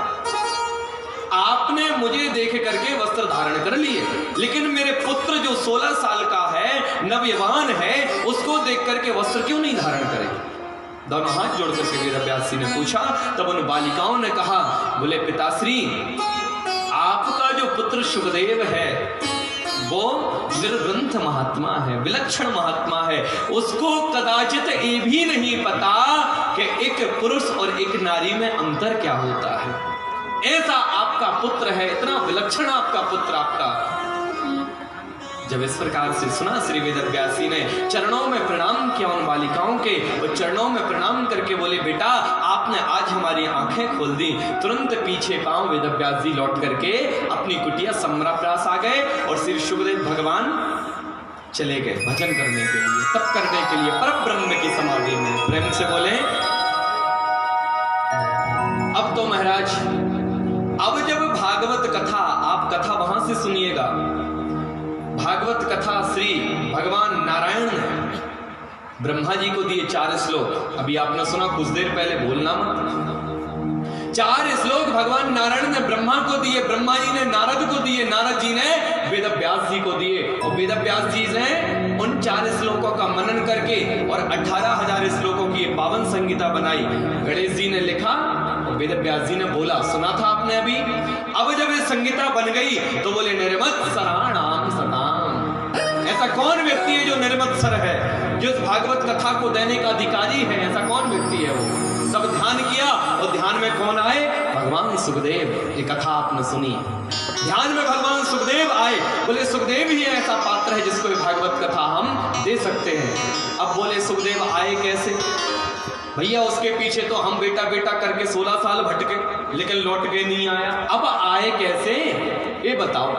आपने मुझे देख करके वस्त्र धारण कर लिए, लेकिन मेरे पुत्र जो 16 साल का है, नवयवान है, उसको देख करके वस्त्र क्यों नहीं धारण करे। दोनों हाथ जोड़ करके वेद व्यास जी ने पूछा। तब उन बालिकाओं ने कहा, बोले पिताश्री आपका जो पुत्र सुखदेव है वो निर्ग्रंथ महात्मा है, विलक्षण महात्मा है, उसको कदाचित ये भी नहीं पता कि एक पुरुष और एक नारी में अंतर क्या होता है। ऐसा आपका पुत्र है, इतना विलक्षण आपका पुत्र आपका। जब इस प्रकार से सुना, श्री वेद व्यास जी ने चरणों में प्रणाम किया उन बालिकाओं के, और चरणों में प्रणाम करके बोले बेटा आपने आज हमारी आंखें खोल दी। तुरंत पीछे पांव वेद व्यास जी लौट करके अपनी कुटिया समराप्रास आ गए, और श्री सुखदेव भगवान चले गए भजन करने के लिए, तप करने के लिए, परम ब्रह्म की समाधि में। प्रेम से बोले। अब तो महाराज, अब जब भागवत कथा से सुनिएगा। भागवत कथा श्री भगवान नारायण ने ब्रह्मा जी को दिए 4 श्लोक। अभी आपने सुना कुछ देर पहले, बोलना मत। 4 श्लोक भगवान नारायण ने ब्रह्मा को दिए, ब्रह्मा जी ने नारद को दिए, नारद जी ने वेद व्यास जी को दिए, और वेद व्यास जी ने उन 4 श्लोकों का मनन करके और 18,000 श्लोकों की पावन संहिता बनाई। गणेश जी ने लिखा और वेद व्यास जी ने बोला, सुना था आपने अभी। अब जब ये संहिता बन गई तो बोले निर्मत्सराणाम सताम। ऐसा कौन व्यक्ति है जो निर्मत्सर है, जो इस भागवत कथा को देने का अधिकारी है? ऐसा कौन व्यक्ति है? वो सब ध्यान किया, और ध्यान में कौन आए? भगवान सुखदेव। ये कथा आपने सुनी, ध्यान में भगवान सुखदेव आए। बोले सुखदेव ही ऐसा पात्र है जिसको ये भागवत कथा हम दे सकते हैं। अब बोले सुखदेव आए कैसे? भैया उसके पीछे तो हम बेटा बेटा करके 16 साल भटके, लेकिन लौट के नहीं आया। अब आए कैसे ये बताओ।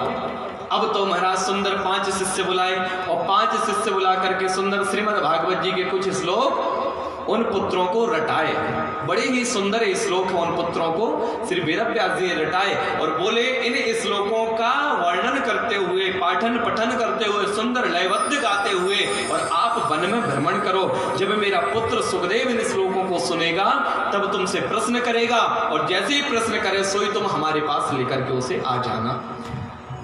अब तो महाराज सुंदर 5 शिष्य बुलाए, और 5 शिष्य बुला करके सुंदर श्रीमद् भागवत जी के कुछ श्लोक उन पुत्रों को रटाए। बड़े ही सुंदर श्लोक हैं, उन पुत्रों को श्री वेद व्यास जी ने रटाए, और बोले इन श्लोकों का वर्णन करते हुए, पाठन पठन करते हुए, सुंदर लयबद्ध गाते हुए, और आप वन में भ्रमण करो। जब मेरा पुत्र सुखदेव इन श्लोकों को सुनेगा तब तुमसे प्रश्न करेगा, और जैसे ही प्रश्न करे सोई तुम हमारे पास लेकर के उसे आ जाना।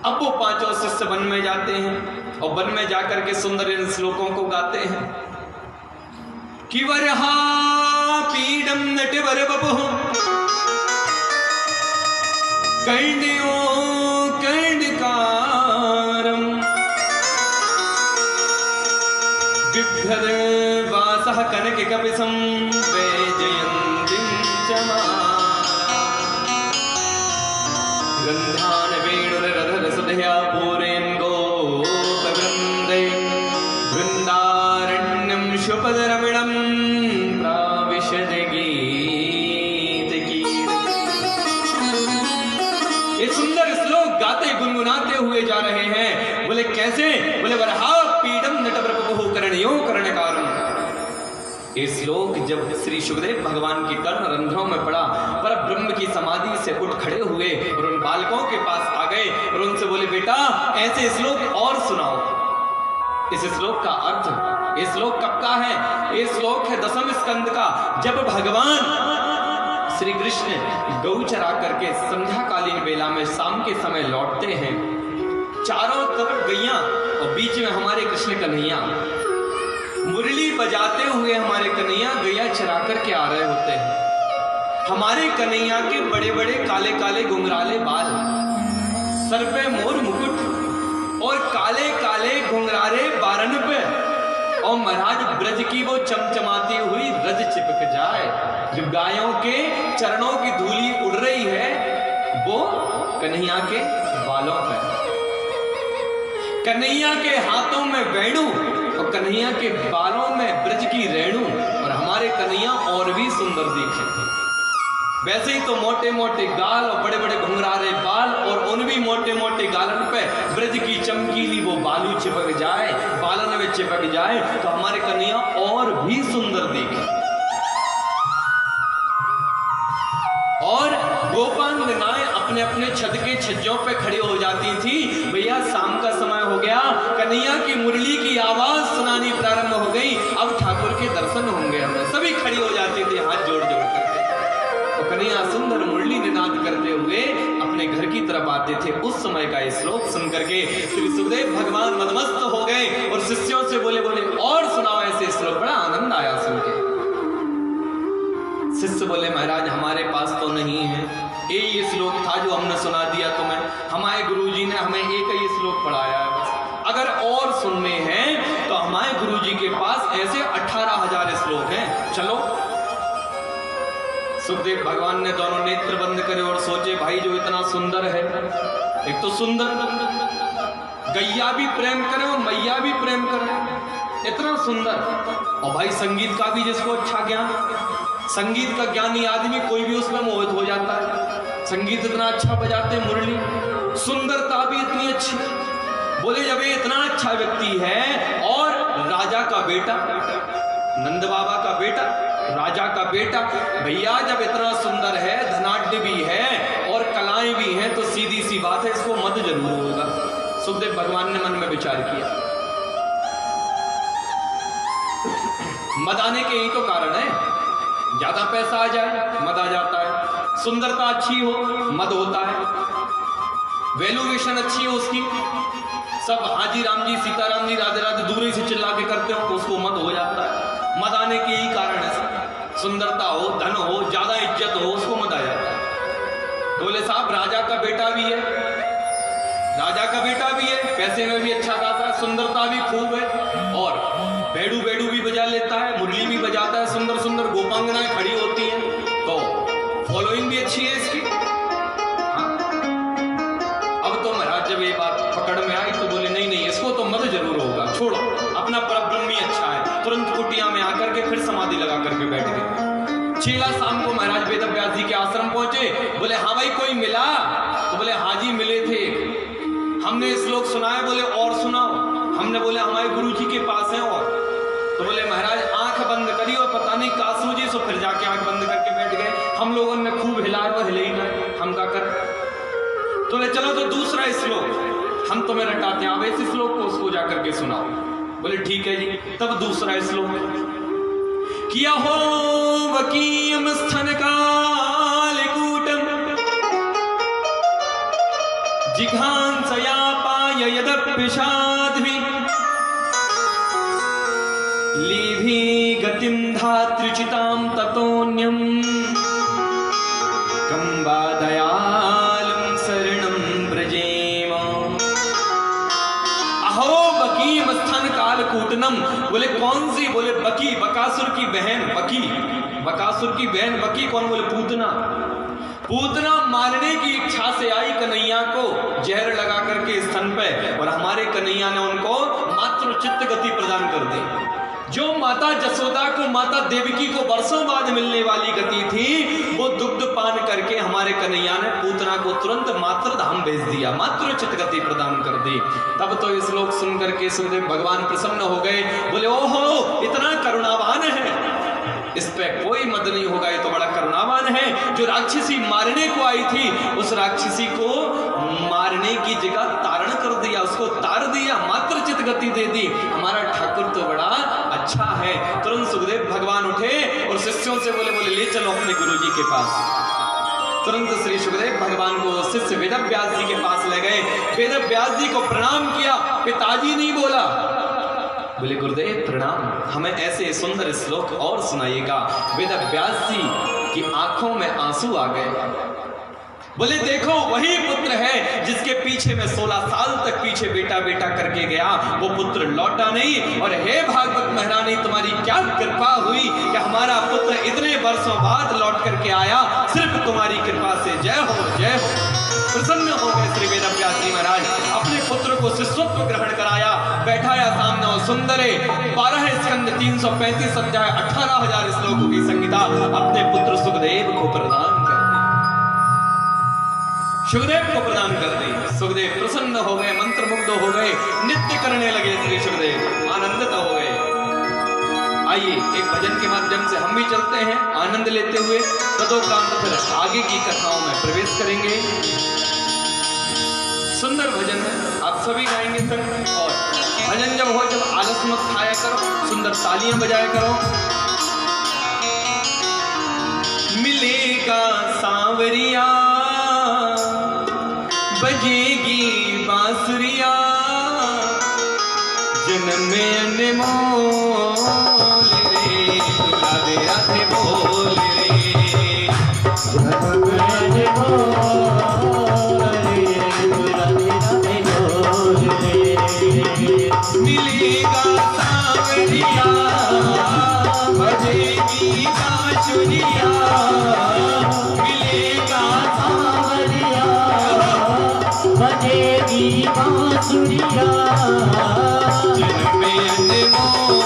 अब वो 5 शिष्य वन में जाते हैं, और वन में जाकर के सुंदर इन श्लोकों को गाते हैं कि वरहा पीडम नटवर बपुः कर्ण्यो कर्णकारम बिभ्रद वासः कनक कपिसं वैजयन्तीं च गन्धान वेणुरधर सुधया पूरयन् गोपवृन्दे वृन्दारण्यं शुपदरमणं प्राविशद गीतकीर्ति। ये सुंदर श्लोक गाते गुनगुनाते हुए जा रहे हैं। बोले कैसे? बोले वरहा पीडम नटवरवपुः कर्ण्यो कर्णकारम। ये श्लोक जब श्री सुखदेव भगवान की कर्ण रंध्रों में पड़ा, पर ब्रह्म की समाधि से उठ खड़े हुए और उन बालकों के पास आ गए और उनसे बोले बेटा ऐसे श्लोक और सुनाओ। इस श्लोक का अर्थ, ये श्लोक कब का है? ये श्लोक है 10वें स्कंद का, जब भगवान श्री कृष्ण गौ चरा करके संध्याकालीन बेला में शाम के समय लौटते हैं। चारों तरफ गैया और बीच में हमारे कृष्ण कन्हैया मुरली बजाते हुए हमारे कन्हैया गैया चरा करके आ रहे होते हैं। हमारे कन्हैया के बड़े बड़े काले काले घुंघराले बाल, सर पे मोर मुकुट और काले काले घुंघराले बारन पे, और महाराज ब्रज की वो चमचमाती हुई रज चिपक जाए। जो गायों के चरणों की धूली उड़ रही है वो कन्हैया के बालों पर, कन्हैया के हाथों में वेणु और कन्हैया के बालों में ब्रज की रेणु, और हमारे कन्हैया और भी सुंदर दिखे। वैसे ही तो मोटे मोटे गाल और बड़े बड़े घुंघराले बाल, और उन भी मोटे मोटे गालन पे ब्रज की चमकीली वो बालू चिपक जाए, बालन में चिपक जाए तो हमारे कन्हैया और भी सुंदर दिखे। और गोपांगनाएं अपने अपने छत के छज्जों पे खड़ी हो जाती थी। भैया शाम का समय हो गया, कन्हैया की मुरली की आवाज सुनानी प्रारंभ हो गई, अब ठाकुर के दर्शन होंगे हमें। सभी खड़ी हो जाती थी हाथ जोड़ जोड़ करके, तो कन्हैया सुंदर मुरली निनाद करते हुए अपने घर की तरफ आते थे। उस समय का ये श्लोक सुन करके श्री सुखदेव भगवान मदमस्त हो गए और शिष्यों से बोले और सुनाओ ऐसे श्लोक। बड़ा आनंद आया सुन के। शिष्य बोले महाराज हमारे पास तो नहीं है, ये श्लोक था जो हमने सुना दिया तुम्हें, हमारे गुरुजी ने हमें एक ही श्लोक पढ़ाया है बस। अगर और सुनने हैं तो हमारे गुरुजी के पास ऐसे 18,000 श्लोक हैं, चलो। सुखदेव भगवान ने दोनों नेत्र बंद करे और सोचे भाई जो इतना सुंदर है, एक तो सुंदर गैया भी प्रेम करे और मैया भी प्रेम करे, इतना सुंदर, और भाई संगीत का भी जिसको अच्छा ज्ञान, संगीत का ज्ञानी आदमी कोई भी उसमें मोहित हो जाता है। संगीत इतना अच्छा बजाते मुरली, सुंदरता भी इतनी अच्छी। बोले जब ये इतना अच्छा व्यक्ति है और राजा का बेटा, नंद बाबा का बेटा, राजा का बेटा। भैया जब इतना सुंदर है, धनाढ्य भी है और कलाएं भी हैं, तो सीधी सी बात है इसको मद जरूर होगा। सुखदेव भगवान ने मन में विचार किया, मद आने के ही तो कारण है। ज्यादा पैसा आ जाए मद आ जाता है, सुंदरता अच्छी हो मद होता है, वैल्यूएशन अच्छी हो उसकी, सब हाजी राम जी सीताराम जी राधे राधे दूर ही से चिल्ला के करते हो तो उसको मद हो जाता है। मद आने के ही कारण है सब, सुंदरता हो, धन हो, ज्यादा इज्जत हो, उसको मद आ जाता है। तो बोले साहब राजा का बेटा भी है, राजा का बेटा भी है, पैसे में भी अच्छा खासा है, सुंदरता भी खूब है, और बेडू बेडू भी बजा लेता है, मुरली भी बजाता है, सुंदर सुंदर गोपांगनाएं खड़ी होती हैं, तो फॉलोइंग भी अच्छी है इसकी। हाँ? अब तो महाराज जब ये बात पकड़ में आई तो बोले नहीं नहीं इसको तो मद जरूर होगा, छोड़ो, अपना परब्रह्म ही अच्छा है। तुरंत कुटिया में आकर के फिर समाधि लगा करके बैठ गए। चेला शाम को महाराज वेद व्यास जी के आश्रम पहुंचे, बोले हाँ भाई कोई मिला? तो बोले हाँ जी मिले थे, हमने श्लोक सुनाया। बोले और सुनाओ। हमने बोले हमारे गुरु जी के पास है। और तो बोले महाराज आंख बंद करी और पता नहीं का सूझी, सो फिर जाके आंख बंद करके बैठ गए। हम लोगों ने खूब हिलाया और हिले ही ना, हम क्या कर। तो बोले चलो तो दूसरा श्लोक हम तुम्हें रटाते हैं, अब इस श्लोक को उसको जाकर के सुनाओ। बोले ठीक है जी। तब दूसरा श्लोक किया हो वकीयम स्थन कालकूटम जिघांसया पाय यदप्यषाद्भि लीभि गतिम धात्रिचितां ततोन्यम कंबा दयालुं शरणं व्रजेम। अहो बकीम स्थान कालकूटनम। बोले कौन सी? बोले बकी, बकासुर की बहन बकी। बकासुर की बहन बकी कौन? बोले पूतना। पूतना मारने की इच्छा से आई कन्हैया को, जहर लगा करके स्तन पे, और हमारे कन्हैया ने उनको मात्र चित्त गति प्रदान कर दी। जो माता जसोदा को, माता देवकी को वर्षों बाद मिलने वाली गति थी, वो दुग्ध पान करके हमारे कन्हैया ने पूतना को तुरंत मात्र धाम भेज दिया, मात्र चित्त गति प्रदान कर दी। तब तो इस श्लोक सुन करके सुखदेव भगवान प्रसन्न हो गए। बोले ओहो इतना करुणावान है, इस पे कोई मद नहीं होगा, ये तो बड़ा करुणावान है। जो राक्षसी मारने को आई थी, उस राक्षसी को मारने की जगह तारण कर दिया, उसको तार दिया, मात्र चित गति दे दी। हमारा ठाकुर तो बड़ा अच्छा है। तुरंत सुखदेव भगवान उठे और शिष्यों से बोले बोले ले चलो अपने गुरु जी के पास। तुरंत श्री सुखदेव भगवान को शिष्य वेद व्यास जी के पास ले गए। वेद व्यास जी को प्रणाम किया, पिताजी नहीं बोला। बोले गुरुदेव प्रणाम, हमें ऐसे सुंदर श्लोक और सुनाइएगा। वेद व्यास जी की आंखों में आंसू आ गए। बोले देखो वही पुत्र है जिसके पीछे में 16 साल तक पीछे बेटा बेटा करके गया, वो पुत्र लौटा नहीं। और हे भागवत महारानी तुम्हारी क्या कृपा हुई कि हमारा पुत्र इतने वर्षों बाद लौट करके आया, सिर्फ तुम्हारी कृपा से। जय हो जय हो। प्रसन्न हो गए श्री वेद व्यास जी महाराज, अपने पुत्र को शिष्यत्व ग्रहण कराया, बैठाया सामने और सुंदरे 12 स्कंद 335 अध्याय 18,000 श्लोकों की संगीता अपने पुत्र सुखदेव को प्रदान कर दी। सुखदेव को प्रदान कर दी। सुखदेव प्रसन्न हो गए, मंत्रमुग्ध हो गए, नृत्य करने लगे। श्री सुखदेव आनंदित हो गए। आइए एक भजन के माध्यम से हम भी चलते हैं, आनंद लेते हुए तदोपरांत फिर आगे की कथाओं में प्रवेश करेंगे। सुंदर भजन है, आप सभी गाएंगे संग। और भजन जब हो, जब आलस मत खाया करो, सुंदर तालियां बजाया करो। मिलेगा सांवरिया बजेगी बांसुरिया, जन्म में अनमोल रे, राधे राधे बोल रे, जन्म में अनमोल रे, राधे राधे बोल रे। मिलेगा सांवरिया बजेगी बांसुरिया, मिलेगा सांवरिया बजेगी बांसुरिया, जन्म में अनमोल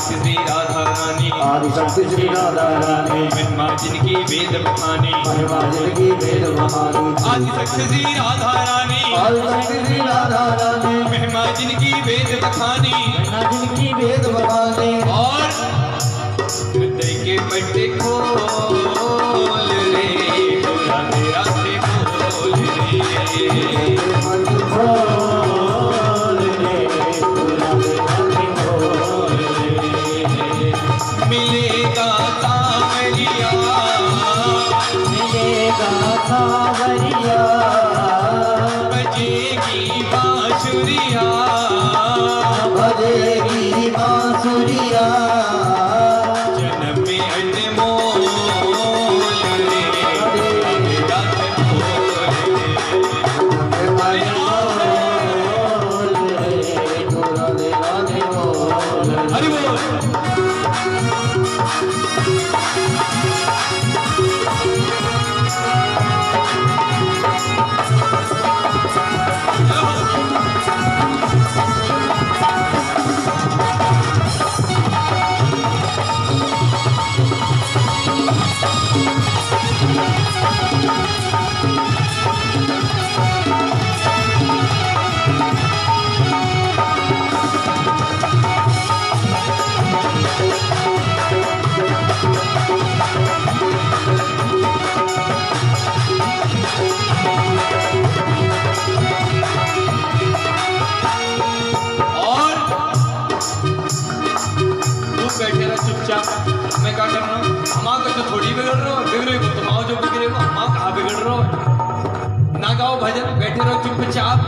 आदिशक्ति श्री राधा रानी, आदिशक्ति श्री राधा रानी, महिमा जिनकी वेद बखानी, महिमा जिनकी वेद बखानी। आदिशक्ति श्री राधा रानी, आदिशक्ति श्री राधा रानी, महिमा जिनकी वेद बखानी, महिमा जिनकी वेद बखानी। और हृदय के पट्टे खोल रे, राधे राधे बोल रे, मन खोल रे, राधे राधे बोल रे। मिलेगा सांवरिया, मिलेगा सांवरिया, बजेगी बांसुरिया, बजेगी बांसुरिया, जन्म में अनमोल रे, राधे राधे बोल रे। राधे राधे बोल रे। हरि बोल। बैठे रहो चुपचाप, मैं क्या कर रहा हूँ? हमारा तो थोड़ी बिगड़ रहा हो, बिगड़े को तुम आओ, जो बिगड़े को हमारा कहाँ बिगड़ रहा हो? ना गाओ भजन, बैठे रहो चुपचाप।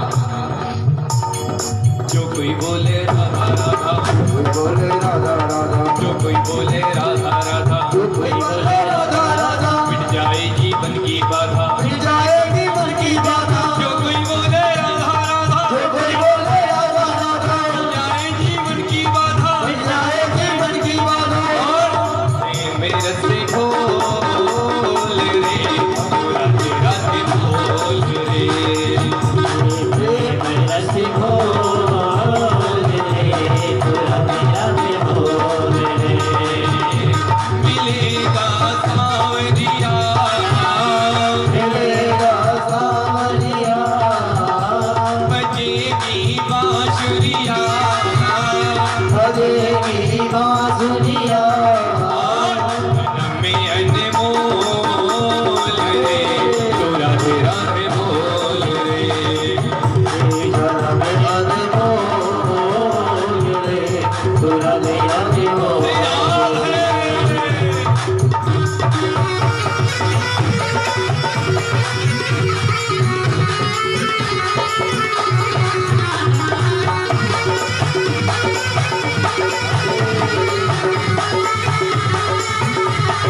जो कोई बोले राधा राधा, कोई बोले राधा राधा, जो कोई बोले राधा राधा, जो कोई बोले राधा राधा, मिट जाए जीवन की बाधा, मिट जाएगी मन की बाधा। जो कोई बोले राधा राधा, जो कोई बोले राधा राधा, मिट जाए जीवन की बाधा, मिट जाएगी मन की बाधा। और मेरे रस्ते खोल रे, राधे राधे बोल रे, प्रेम रस बोल रे, राधे राधे बोल रे। मिलेगा सांवरिया, मिलेगा सांवरिया, बजेगी बांसुरिया, बजेगी बांसुरिया, में अनमोल रे, तो राधे राधे बोल रे। राधे राधे बोल रे, तू राधे राधे बोल रे।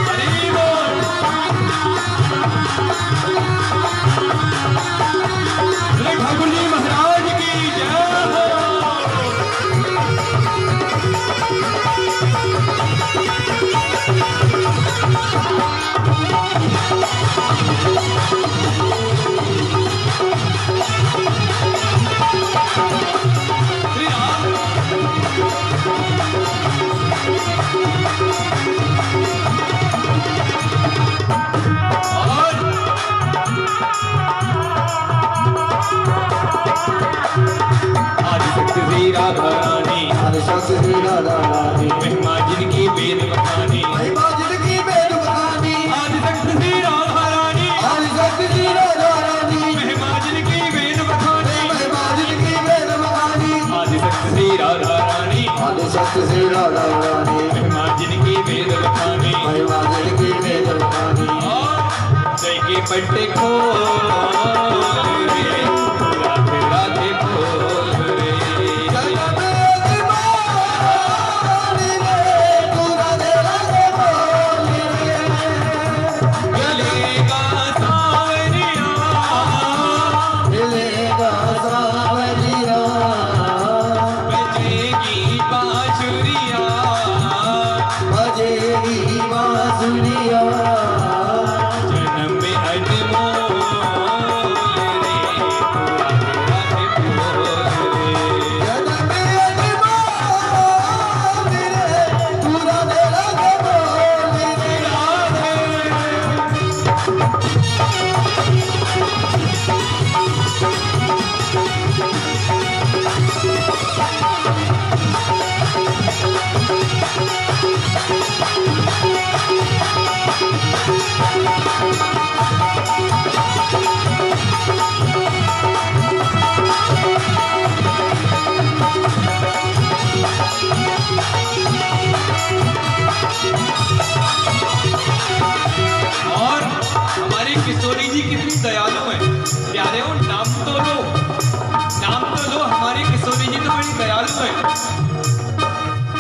हरि बोल। श्री ठाकुर जी महाराज की जय हो। श्री राम। आदिशक्ति श्री राधा रानी, आदिशक्ति श्री राधा रानी, महिमा जिनकी वेद बखानी, महिमा जिनकी वेद बखानी। आदिशक्ति श्री राधा रानी, आदिशक्ति श्री राधा रानी, महिमा जिनकी वेद बखानी, महिमा जिनकी वेद बखानी। आदिशक्ति श्री राधा रानी, आदिशक्ति श्री राधा रानी, महिमा जिनकी वेद बखानी, महिमा जिनकी वेद बखानी। जय के पट्टे खोल रे, राधे राधे बोल रे। मिलेगा सांवरिया, मिलेगा सांवरिया, बजेगी बांसुरिया, बजेगी बांसुरिया, जन्म में अनमोल रे, किशोरी जी कितनी दयालु हैं। प्यारे हो नाम तो लो, हमारी किशोरी जी तो बड़ी दयालु हैं।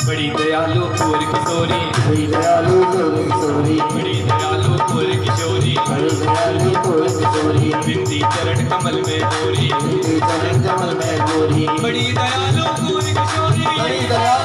बड़ी दयालु पूर किशोरी, बड़ी दयालु पूर किशोरी, बड़ी दयालु पूर किशोरी, बड़ी दयालु पूर किशोरी, बिंदी चरण कमल में गोरी, बिंदी चरण कमल में गोरी, बड़ी दयालु पूर किशोरी, बड़ी दयालु